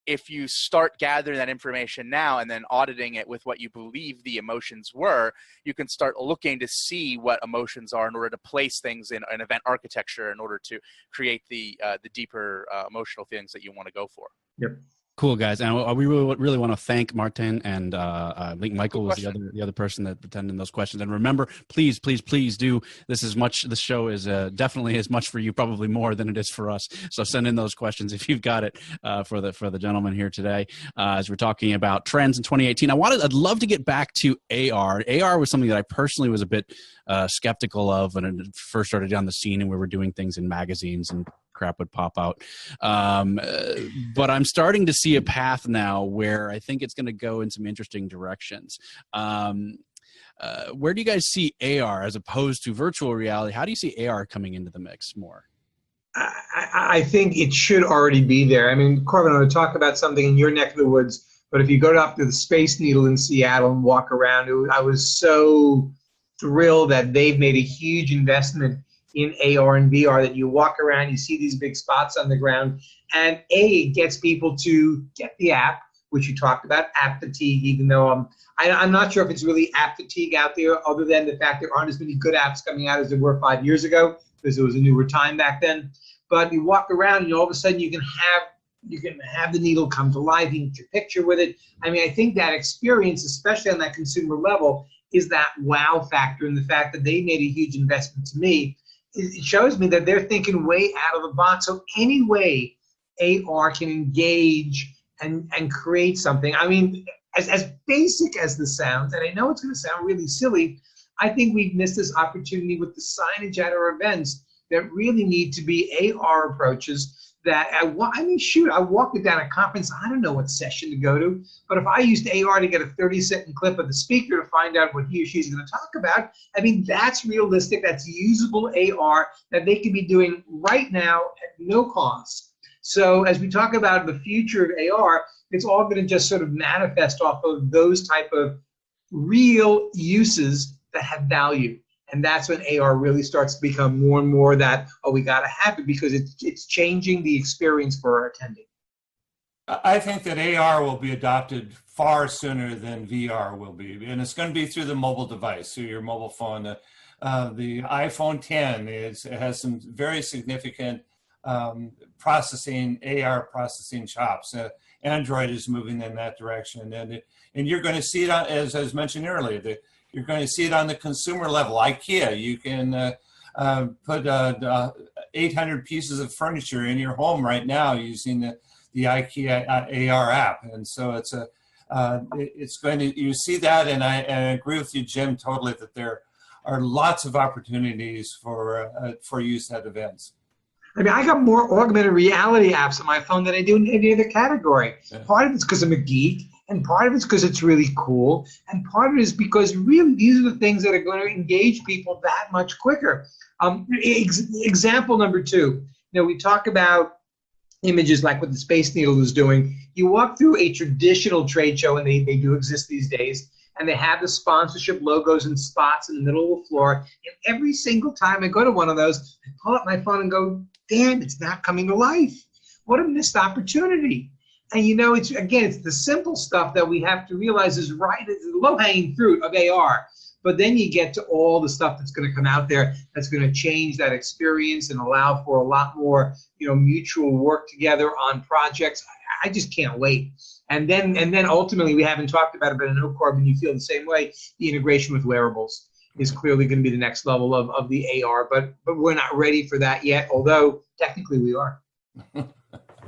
Speaker 5: if you start gathering that information now and then auditing it with what you believe the emotions were, you can start looking to see what emotions are in order to place things in an event architecture in order to create the deeper emotional feelings that you want to go for.
Speaker 4: Yep.
Speaker 3: Cool, guys, and we really want to thank Martin, and I think Michael was the other person that attended those questions. And remember, please do this as much. The show is definitely as much for you, probably more than it is for us. So send in those questions if you've got it for the gentleman here today. As we're talking about trends in 2018, I'd love to get back to AR. AR was something that I personally was a bit skeptical of when it first started on the scene, and we were doing things in magazines and crap would pop out. But I'm starting to see a path now where I think it's going to go in some interesting directions. Where do you guys see AR as opposed to virtual reality? How do you see AR coming into the mix more?
Speaker 4: I think it should already be there. I mean, Corbin, I want to talk about something in your neck of the woods, but if you go up to the Space Needle in Seattle and walk around, I was so thrilled that they've made a huge investment in AR and VR, that you walk around, you see these big spots on the ground, and it gets people to get the app, which you talked about, app fatigue, even though I'm not sure if it's really app fatigue out there, other than the fact there aren't as many good apps coming out as there were 5 years ago, because it was a newer time back then. But you walk around and all of a sudden you can have the needle come to life, you can get your picture with it. I mean, I think that experience, especially on that consumer level, is that wow factor, and the fact that they made a huge investment. To me, it shows me that they're thinking way out of the box. So any way AR can engage and create something, I mean, as basic as this sounds, and I know it's going to sound really silly, I think we've missed this opportunity with the signage at our events that really need to be AR approaches. That I walked it down a conference, I don't know what session to go to, but if I used AR to get a 30-second clip of the speaker to find out what he or she's going to talk about, I mean, that's realistic, that's usable AR that they can be doing right now at no cost. So as we talk about the future of AR, it's all going to just sort of manifest off of those type of real uses that have value. And that's when AR really starts to become more and more that, we got to have it, because it's changing the experience for our attending.
Speaker 6: I think that AR will be adopted far sooner than VR will be. And it's going to be through the mobile device, through your mobile phone. The iPhone 10 has some very significant AR processing chops. Android is moving in that direction. And you're going to see it, as I was mentioned earlier, you're going to see it on the consumer level. IKEA, you can put 800 pieces of furniture in your home right now using the IKEA AR app, and so it's going to, you see that, and I agree with you, Jim, totally, that there are lots of opportunities for use at events.
Speaker 4: I mean, I got more augmented reality apps on my phone than I do in any other category. Yeah. Part of it's because I'm a geek, and part of it's because it's really cool, and part of it is because really these are the things that are going to engage people that much quicker. Example number 2, we talk about images like what the Space Needle is doing. You walk through a traditional trade show, and they do exist these days, and they have the sponsorship logos and spots in the middle of the floor. And every single time I go to one of those, I pull up my phone and go, damn, it's not coming to life. What a missed opportunity. And it's the simple stuff that we have to realize is right, is the low-hanging fruit of AR. But then you get to all the stuff that's going to come out there that's going to change that experience and allow for a lot more, mutual work together on projects. I just can't wait. And then ultimately, we haven't talked about it, but I know, Corbin, you feel the same way. The integration with wearables is clearly going to be the next level of the AR, but we're not ready for that yet, although technically we are.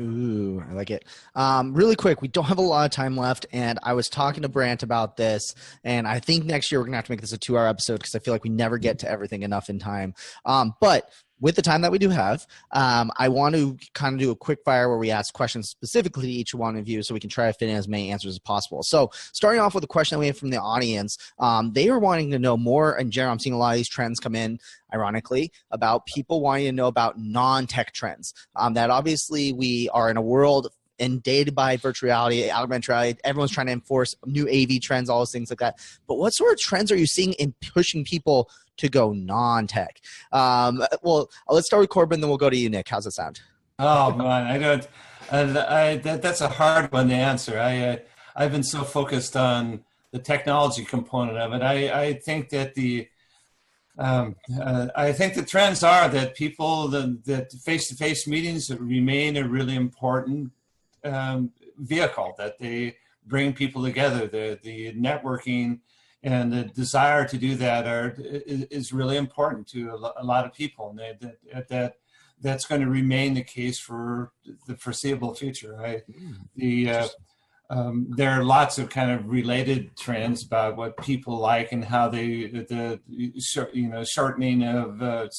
Speaker 2: Ooh, I like it. Really quick, we don't have a lot of time left, and I was talking to Brant about this, and I think next year we're gonna have to make this a 2-hour episode because I feel like we never get to everything enough in time. But with the time that we do have, I want to kind of do a quick fire where we ask questions specifically to each one of you so we can try to fit in as many answers as possible. So starting off with a question that we have from the audience, they are wanting to know more in general. I'm seeing a lot of these trends come in, ironically, about people wanting to know about non-tech trends. That obviously we are in a world inundated by virtual reality, augmented reality. Everyone's trying to enforce new AV trends, all those things like that. But what sort of trends are you seeing in pushing people to go non-tech? Well, let's start with Corbin, then we'll go to you, Nick. How's it sound?
Speaker 6: Oh man, I don't. That's a hard one to answer. I've been so focused on the technology component of it. I think that the trends are that that face-to-face meetings remain a really important vehicle, that they bring people together. The networking and the desire to do that is really important to a lot of people, and that's going to remain the case for the foreseeable future. There are lots of kind of related trends about what people like and how shortening of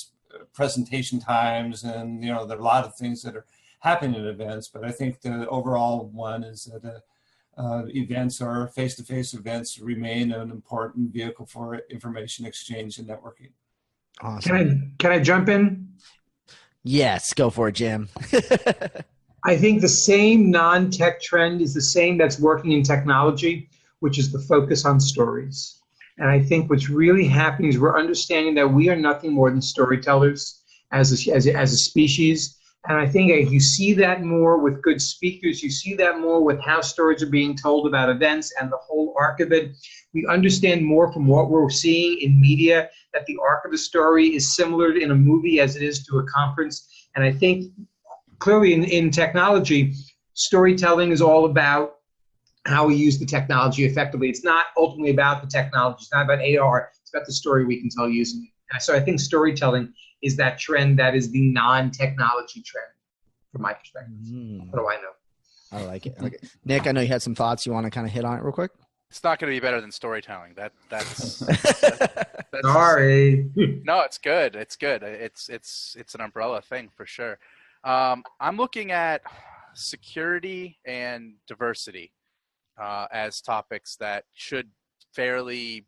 Speaker 6: presentation times, and there are a lot of things that are happening at events. But I think the overall one is that events or face-to-face events remain an important vehicle for information exchange and networking.
Speaker 2: Awesome.
Speaker 4: Can I jump in?
Speaker 2: Yes, go for it, Jim.
Speaker 4: I think the same non-tech trend is the same that's working in technology, which is the focus on stories. And I think what's really happening is we're understanding that we are nothing more than storytellers as a species. And I think you see that more with good speakers. You see that more with how stories are being told about events and the whole arc of it. We understand more from what we're seeing in media that the arc of a story is similar in a movie as it is to a conference. And I think clearly in technology, storytelling is all about how we use the technology effectively. It's not ultimately about the technology. It's not about AR. It's about the story we can tell using it. And so I think storytelling is that trend that is the non-technology trend from my perspective. What do I know?
Speaker 2: I like it. Okay. Nick, I know you had some thoughts. You want to kind of hit on it real quick?
Speaker 5: It's not going to be better than storytelling. That's
Speaker 4: sorry.
Speaker 5: No, it's good. It's good. It's an umbrella thing for sure. I'm looking at security and diversity as topics that should fairly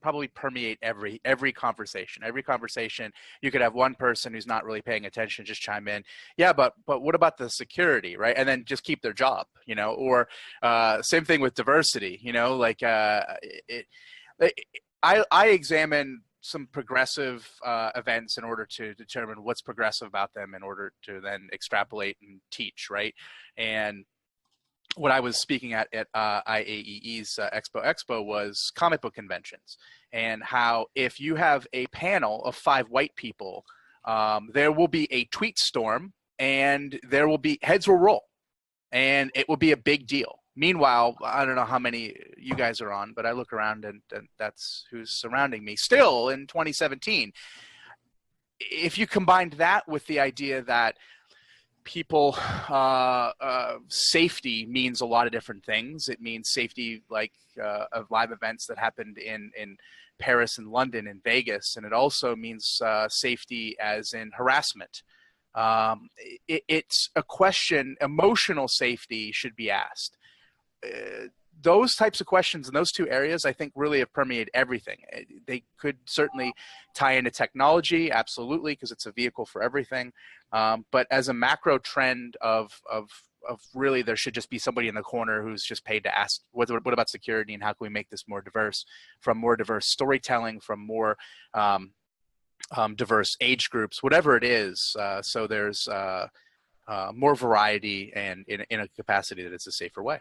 Speaker 5: probably permeate every conversation. Every conversation, you could have one person who's not really paying attention just chime in. Yeah, but what about the security, right? And then just keep their job, Or same thing with diversity, I examine some progressive events in order to determine what's progressive about them in order to then extrapolate and teach, right? And what I was speaking at IAEE's Expo was comic book conventions, and how if you have a panel of 5 white people, there will be a tweet storm, and there will be heads will roll, and it will be a big deal. Meanwhile, I don't know how many you guys are on, but I look around and that's who's surrounding me still in 2017. If you combined that with the idea that people safety means a lot of different things. It means safety of live events that happened in Paris and London and Vegas, and it also means safety as in harassment. It's a question, emotional safety should be asked. those types of questions in those two areas, I think, really have permeated everything. They could certainly tie into technology, absolutely, because it's a vehicle for everything. But as a macro trend of really, there should just be somebody in the corner who's just paid to ask, what about security, and how can we make this more diverse, from more diverse storytelling, from more diverse age groups, whatever it is. So there's more variety, and in a capacity that it's a safer way.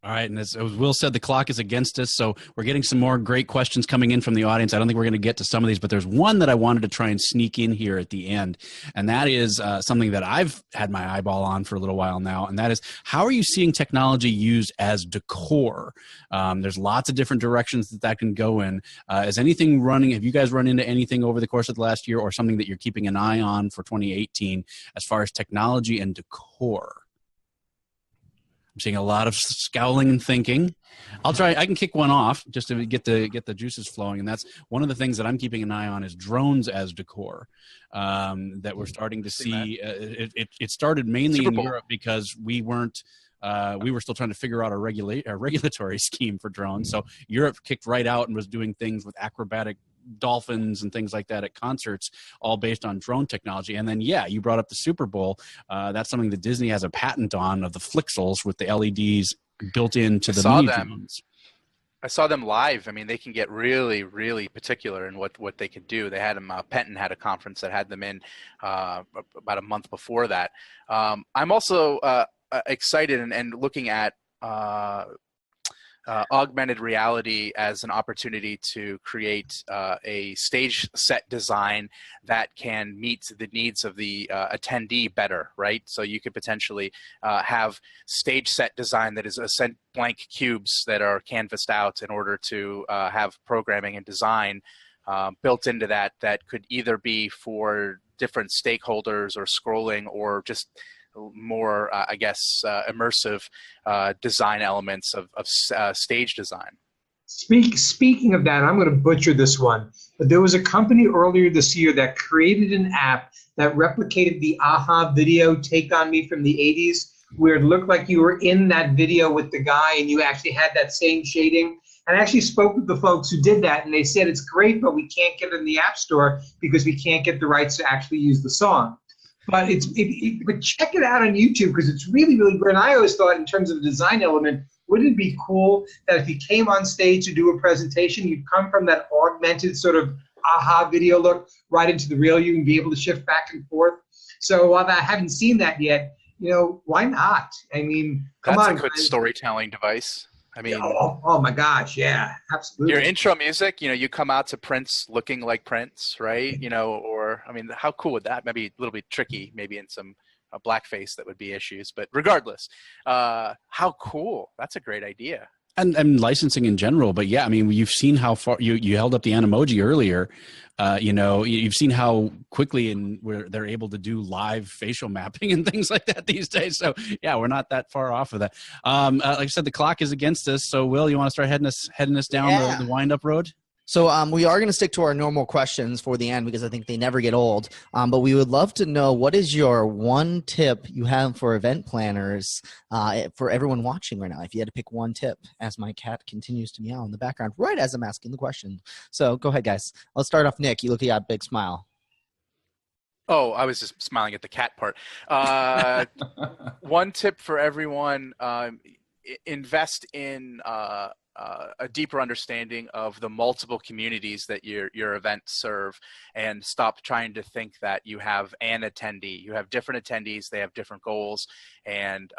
Speaker 3: All right, and as Will said, the clock is against us, so we're getting some more great questions coming in from the audience. I don't think we're going to get to some of these, but there's one that I wanted to try and sneak in here at the end, and that is something that I've had my eyeball on for a little while now, and that is, how are you seeing technology used as decor? There's lots of different directions that can go in. Is anything running? Have you guys run into anything over the course of the last year, or something that you're keeping an eye on for 2018 as far as technology and decor? I'm seeing a lot of scowling and thinking. I'll try. I can kick one off just to get the juices flowing, and that's one of the things that I'm keeping an eye on is drones as decor. That we're starting to see. It started mainly in Europe because we were still trying to figure out a regulatory scheme for drones. So Europe kicked right out and was doing things with acrobatic dolphins and things like that at concerts, all based on drone technology. And then, yeah, you brought up the Super Bowl. That's something that Disney has a patent on, of the Flixels with the LEDs built into the mini drones.
Speaker 5: I saw them live. I mean, they can get really, really particular in what they can do. They had them. Penton had a conference that had them in about a month before that. I'm also excited and looking at augmented reality as an opportunity to create a stage set design that can meet the needs of the attendee better, right? So you could potentially have stage set design that is blank cubes that are canvassed out in order to have programming and design built into that could either be for different stakeholders or scrolling, or just more, immersive design elements of stage design.
Speaker 4: Speaking of that, I'm going to butcher this one, but there was a company earlier this year that created an app that replicated the AHA video Take On Me from the 80s, where it looked like you were in that video with the guy and you actually had that same shading. And I actually spoke with the folks who did that, and they said it's great, but we can't get it in the App Store because we can't get the rights to actually use the song. But but check it out on YouTube, because it's really, really great. And I always thought, in terms of a design element, wouldn't it be cool that if you came on stage to do a presentation, you'd come from that augmented sort of AHA video look right into the real you and be able to shift back and forth? So while I haven't seen that yet, why not? I mean, come on.
Speaker 5: That's a good storytelling device. I mean,
Speaker 4: oh my gosh, yeah, absolutely.
Speaker 5: Your intro music, you come out to Prince looking like Prince, right? Or, I mean, how cool would that? Maybe a little bit tricky, maybe in some blackface that would be issues, but regardless, how cool. That's a great idea.
Speaker 3: And licensing in general, but yeah, I mean, you've seen how far you held up the Animoji earlier. You've seen how quickly where they're able to do live facial mapping and things like that these days. So yeah, we're not that far off of that. Like I said, the clock is against us. So Will, you want to start heading us down the wind up road?
Speaker 2: So we are going to stick to our normal questions for the end, because I think they never get old. But we would love to know, what is your one tip you have for event planners for everyone watching right now? If you had to pick one tip, as my cat continues to meow in the background right as I'm asking the question. So go ahead, guys. Let's start off. Nick, you look, you got a big smile.
Speaker 5: Oh, I was just smiling at the cat part. One tip for everyone, invest in a deeper understanding of the multiple communities that your events serve, and stop trying to think that you have an attendee. You have different attendees, they have different goals, and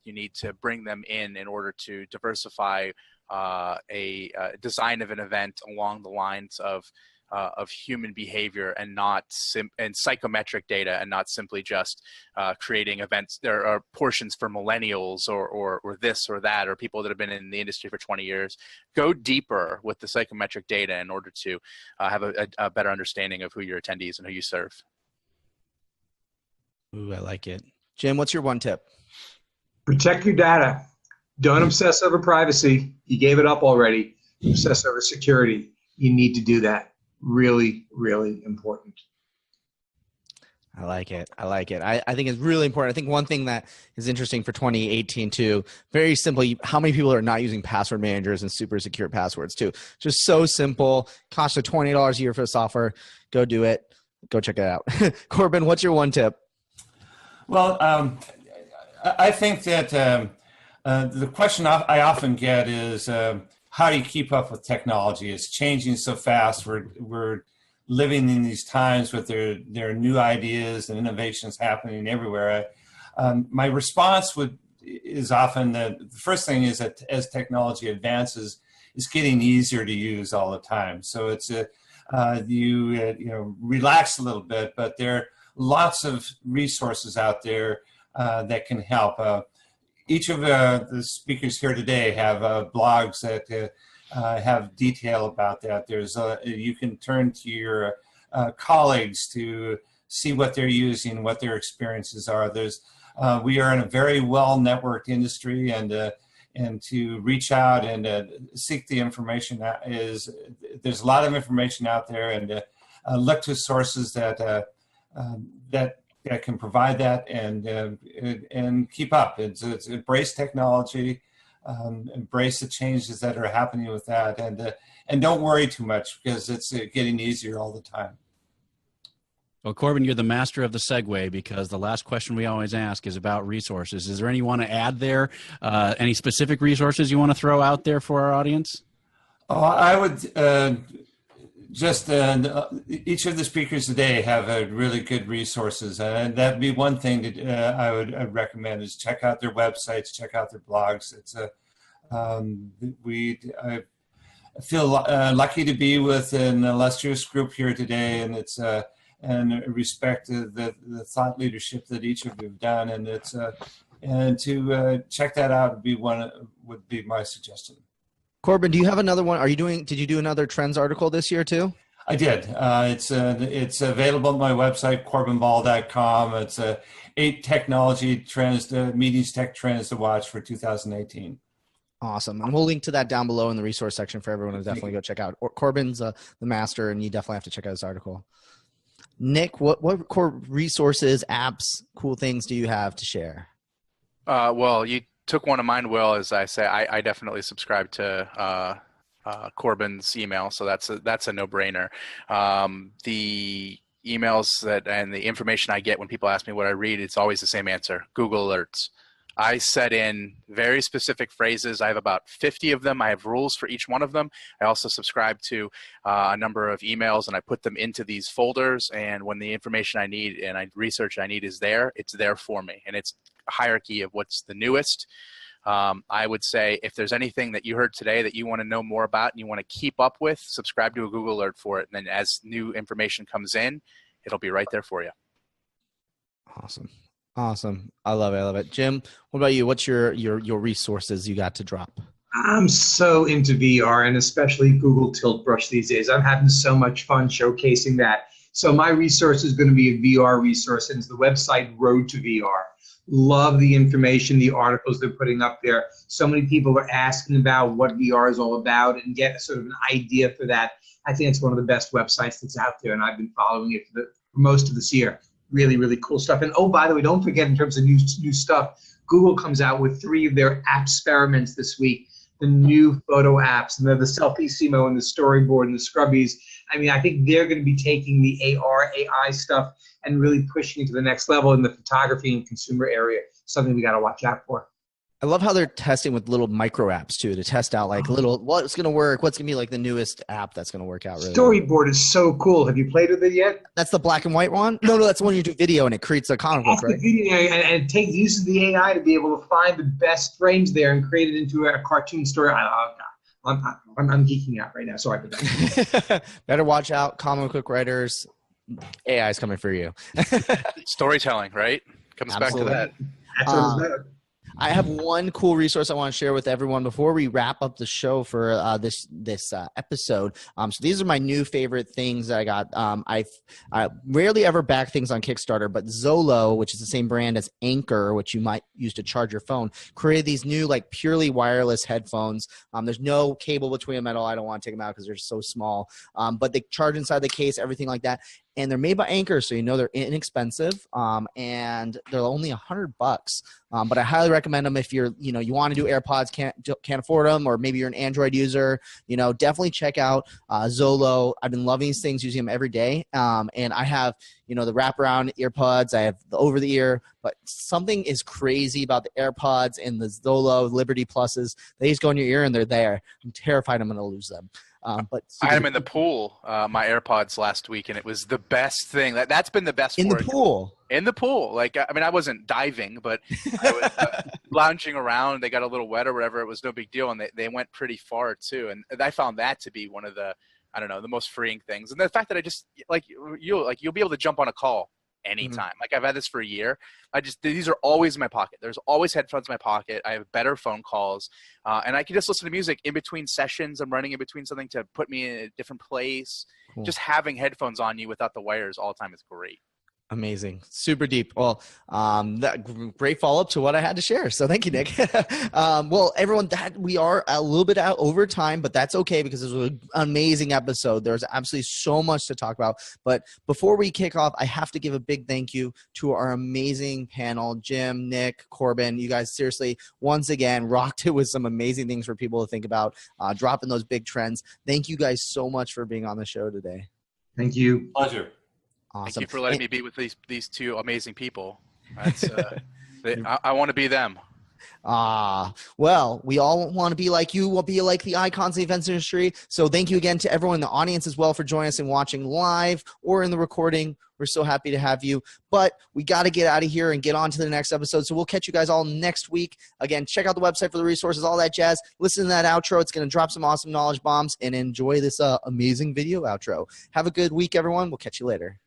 Speaker 5: you need to bring them in order to diversify a design of an event along the lines of human behavior, and not and psychometric data, and not simply just creating events. There are portions for millennials or this or that, or people that have been in the industry for 20 years. Go deeper with the psychometric data in order to have a better understanding of who your attendees and who you serve.
Speaker 3: Ooh, I like it.
Speaker 2: Jim, what's your one tip?
Speaker 4: Protect your data. Don't obsess over privacy. You gave it up already. Obsess over security. You need to do that. Really, really important.
Speaker 2: I like it. I think it's really important. I think one thing that is interesting for 2018 too, very simply, how many people are not using password managers and super secure passwords too? Just so simple. Costs you $20 a year for the software. Go do it. Go check it out. Corbin, what's your one tip?
Speaker 6: Well, I think that the question I often get is how do you keep up with technology? It's changing so fast. We're living in these times with their new ideas and innovations happening everywhere. My response is often that the first thing is that as technology advances, it's getting easier to use all the time. So it's you relax a little bit, but there are lots of resources out there that can help. Each of the speakers here today have blogs that have detail about that. There's you can turn to your colleagues to see what they're using, what their experiences are. We are in a very well networked industry, and to reach out and seek the information there's a lot of information out there, and look to sources that can provide that and keep up. It's embrace technology. Embrace the changes that are happening with that, and don't worry too much because it's getting easier all the time.
Speaker 3: Well, Corbin, you're the master of the segue, because the last question we always ask is about resources. Is there any you want to add there? Any specific resources you want to throw out there for our audience?
Speaker 6: Oh, I would just each of the speakers today have really good resources, and that'd be one thing that I'd recommend is check out their websites, check out their blogs. It's I feel lucky to be with an illustrious group here today, and it's and respect the thought leadership that each of you have done, and it's and to check that out would be my suggestion.
Speaker 2: Corbin, do you have another one? Did you do another trends article this year too?
Speaker 6: I did. It's available on my website, corbinball.com. It's 8 technology trends, meetings tech trends to watch for 2018.
Speaker 2: Awesome. And we'll link to that down below in the resource section for everyone to definitely go check out. Corbin's the master, and you definitely have to check out this article. Nick, what core resources, apps, cool things do you have to share?
Speaker 5: Well, you took one of mine, Will. As I say, I definitely subscribe to Corbin's email, so that's a no-brainer. The emails and the information I get when people ask me what I read, it's always the same answer: Google Alerts. I set in very specific phrases. I have about 50 of them. I have rules for each one of them. I also subscribe to a number of emails, and I put them into these folders. And when the information I need and research I need is there, it's there for me. And it's a hierarchy of what's the newest. I would say if there's anything that you heard today that you want to know more about and you want to keep up with, subscribe to a Google Alert for it. And then as new information comes in, it'll be right there for you.
Speaker 2: Awesome. I love it. Jim, what about you? What's your resources you got to drop?
Speaker 4: I'm so into VR, and especially Google Tilt Brush these days. I'm having so much fun showcasing that. So my resource is going to be a VR resource, and it's the website Road to VR. Love the information, the articles they're putting up there. So many people are asking about what VR is all about and get sort of an idea for that. I think it's one of the best websites that's out there, and I've been following it for most of this year. Really, really cool stuff. And oh, by the way, don't forget, in terms of new stuff, Google comes out with 3 of their app experiments this week, the new photo apps, and they're the Selfiesimo and the Storyboard and the Scrubbies. I mean, I think they're going to be taking the AR, AI stuff and really pushing it to the next level in the photography and consumer area. Something we got to watch out for.
Speaker 2: I love how they're testing with little micro apps too, to test out like what's going to work, what's going to be like the newest app that's going to work out. Really
Speaker 4: Storyboard is so cool. Have you played with it yet?
Speaker 2: That's the black and white one? No, that's the one you do video and it creates a comic book, right?
Speaker 4: Video, and it uses the AI to be able to find the best frames there and create it into a cartoon story. I'm geeking out right now. Sorry for that.
Speaker 2: Better watch out, comic book writers. AI is coming for you.
Speaker 5: Storytelling, right? Comes
Speaker 2: Absolutely.
Speaker 5: back to that.
Speaker 4: That's what it's about.
Speaker 2: I have one cool resource I want to share with everyone before we wrap up the show for this episode. So these are my new favorite things that I got. I rarely ever back things on Kickstarter, but Zolo, which is the same brand as Anchor, which you might use to charge your phone, created these new like purely wireless headphones. There's no cable between them at all. I don't want to take them out because they're so small. But they charge inside the case, everything like that. and they're made by Anchor, so they're inexpensive, and they're only $100. But I highly recommend them if you're, you want to do AirPods, can't afford them, or maybe you're an Android user. Definitely check out Zolo. I've been loving these things, using them every day, and I have the wraparound earpods. I have the over the ear, but something is crazy about the AirPods and the Zolo Liberty Pluses. They just go in your ear and they're there. I'm terrified I'm going to lose them. But
Speaker 5: I had them in the pool, my AirPods last week, and it was the best thing. That's been the best
Speaker 2: in the pool.
Speaker 5: In the pool. Like, I mean, I wasn't diving, but I was lounging around. They got a little wet or whatever. It was no big deal, and they went pretty far too. And I found that to be one of the, I don't know, the most freeing things. And the fact that I just you'll be able to jump on a call anytime. Mm-hmm. Like, I've had this for a year. These are always in my pocket. There's always headphones in my pocket. I have better phone calls, and I can just listen to music in between sessions. I'm running in between something to put me in a different place. Cool. Just having headphones on you without the wires all the time is great.
Speaker 2: Amazing. Super deep. Well, that great follow-up to what I had to share. So thank you, Nick. Well, everyone, that we are a little bit out over time, but that's okay because this was an amazing episode. There's absolutely so much to talk about. But before we kick off, I have to give a big thank you to our amazing panel, Jim, Nick, Corbin. You guys seriously, once again, rocked it with some amazing things for people to think about, dropping those big trends. Thank you guys so much for being on the show today.
Speaker 4: Thank you.
Speaker 6: Pleasure.
Speaker 2: Awesome.
Speaker 5: Thank you for letting me be with these two amazing people. That's, I want to be them.
Speaker 2: Well, we all want to be like you. We'll be like the icons of the events industry. So thank you again to everyone in the audience as well for joining us and watching live or in the recording. We're so happy to have you. But we got to get out of here and get on to the next episode. So we'll catch you guys all next week. Again, check out the website for the resources, all that jazz. Listen to that outro. It's going to drop some awesome knowledge bombs, and enjoy this amazing video outro. Have a good week, everyone. We'll catch you later.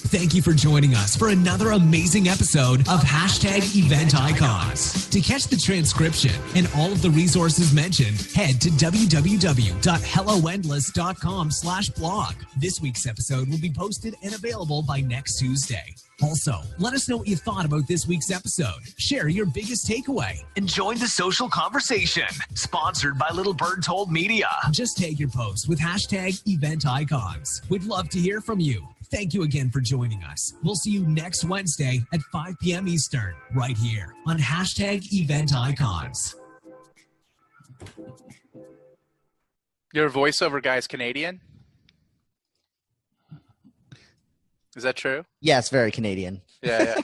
Speaker 1: Thank you for joining us for another amazing episode of #Event Icons. To catch the transcription and all of the resources mentioned, head to www.helloendless.com/blog. This week's episode will be posted and available by next Tuesday. Also, let us know what you thought about this week's episode. Share your biggest takeaway and join the social conversation. Sponsored by Little Bird Told Media. Just tag your post with #Event Icons. We'd love to hear from you. Thank you again for joining us. We'll see you next Wednesday at 5 p.m. Eastern, right here on #Event Icons.
Speaker 5: Your voiceover guy's Canadian? Is that true?
Speaker 2: Yes, very Canadian.
Speaker 5: Yeah.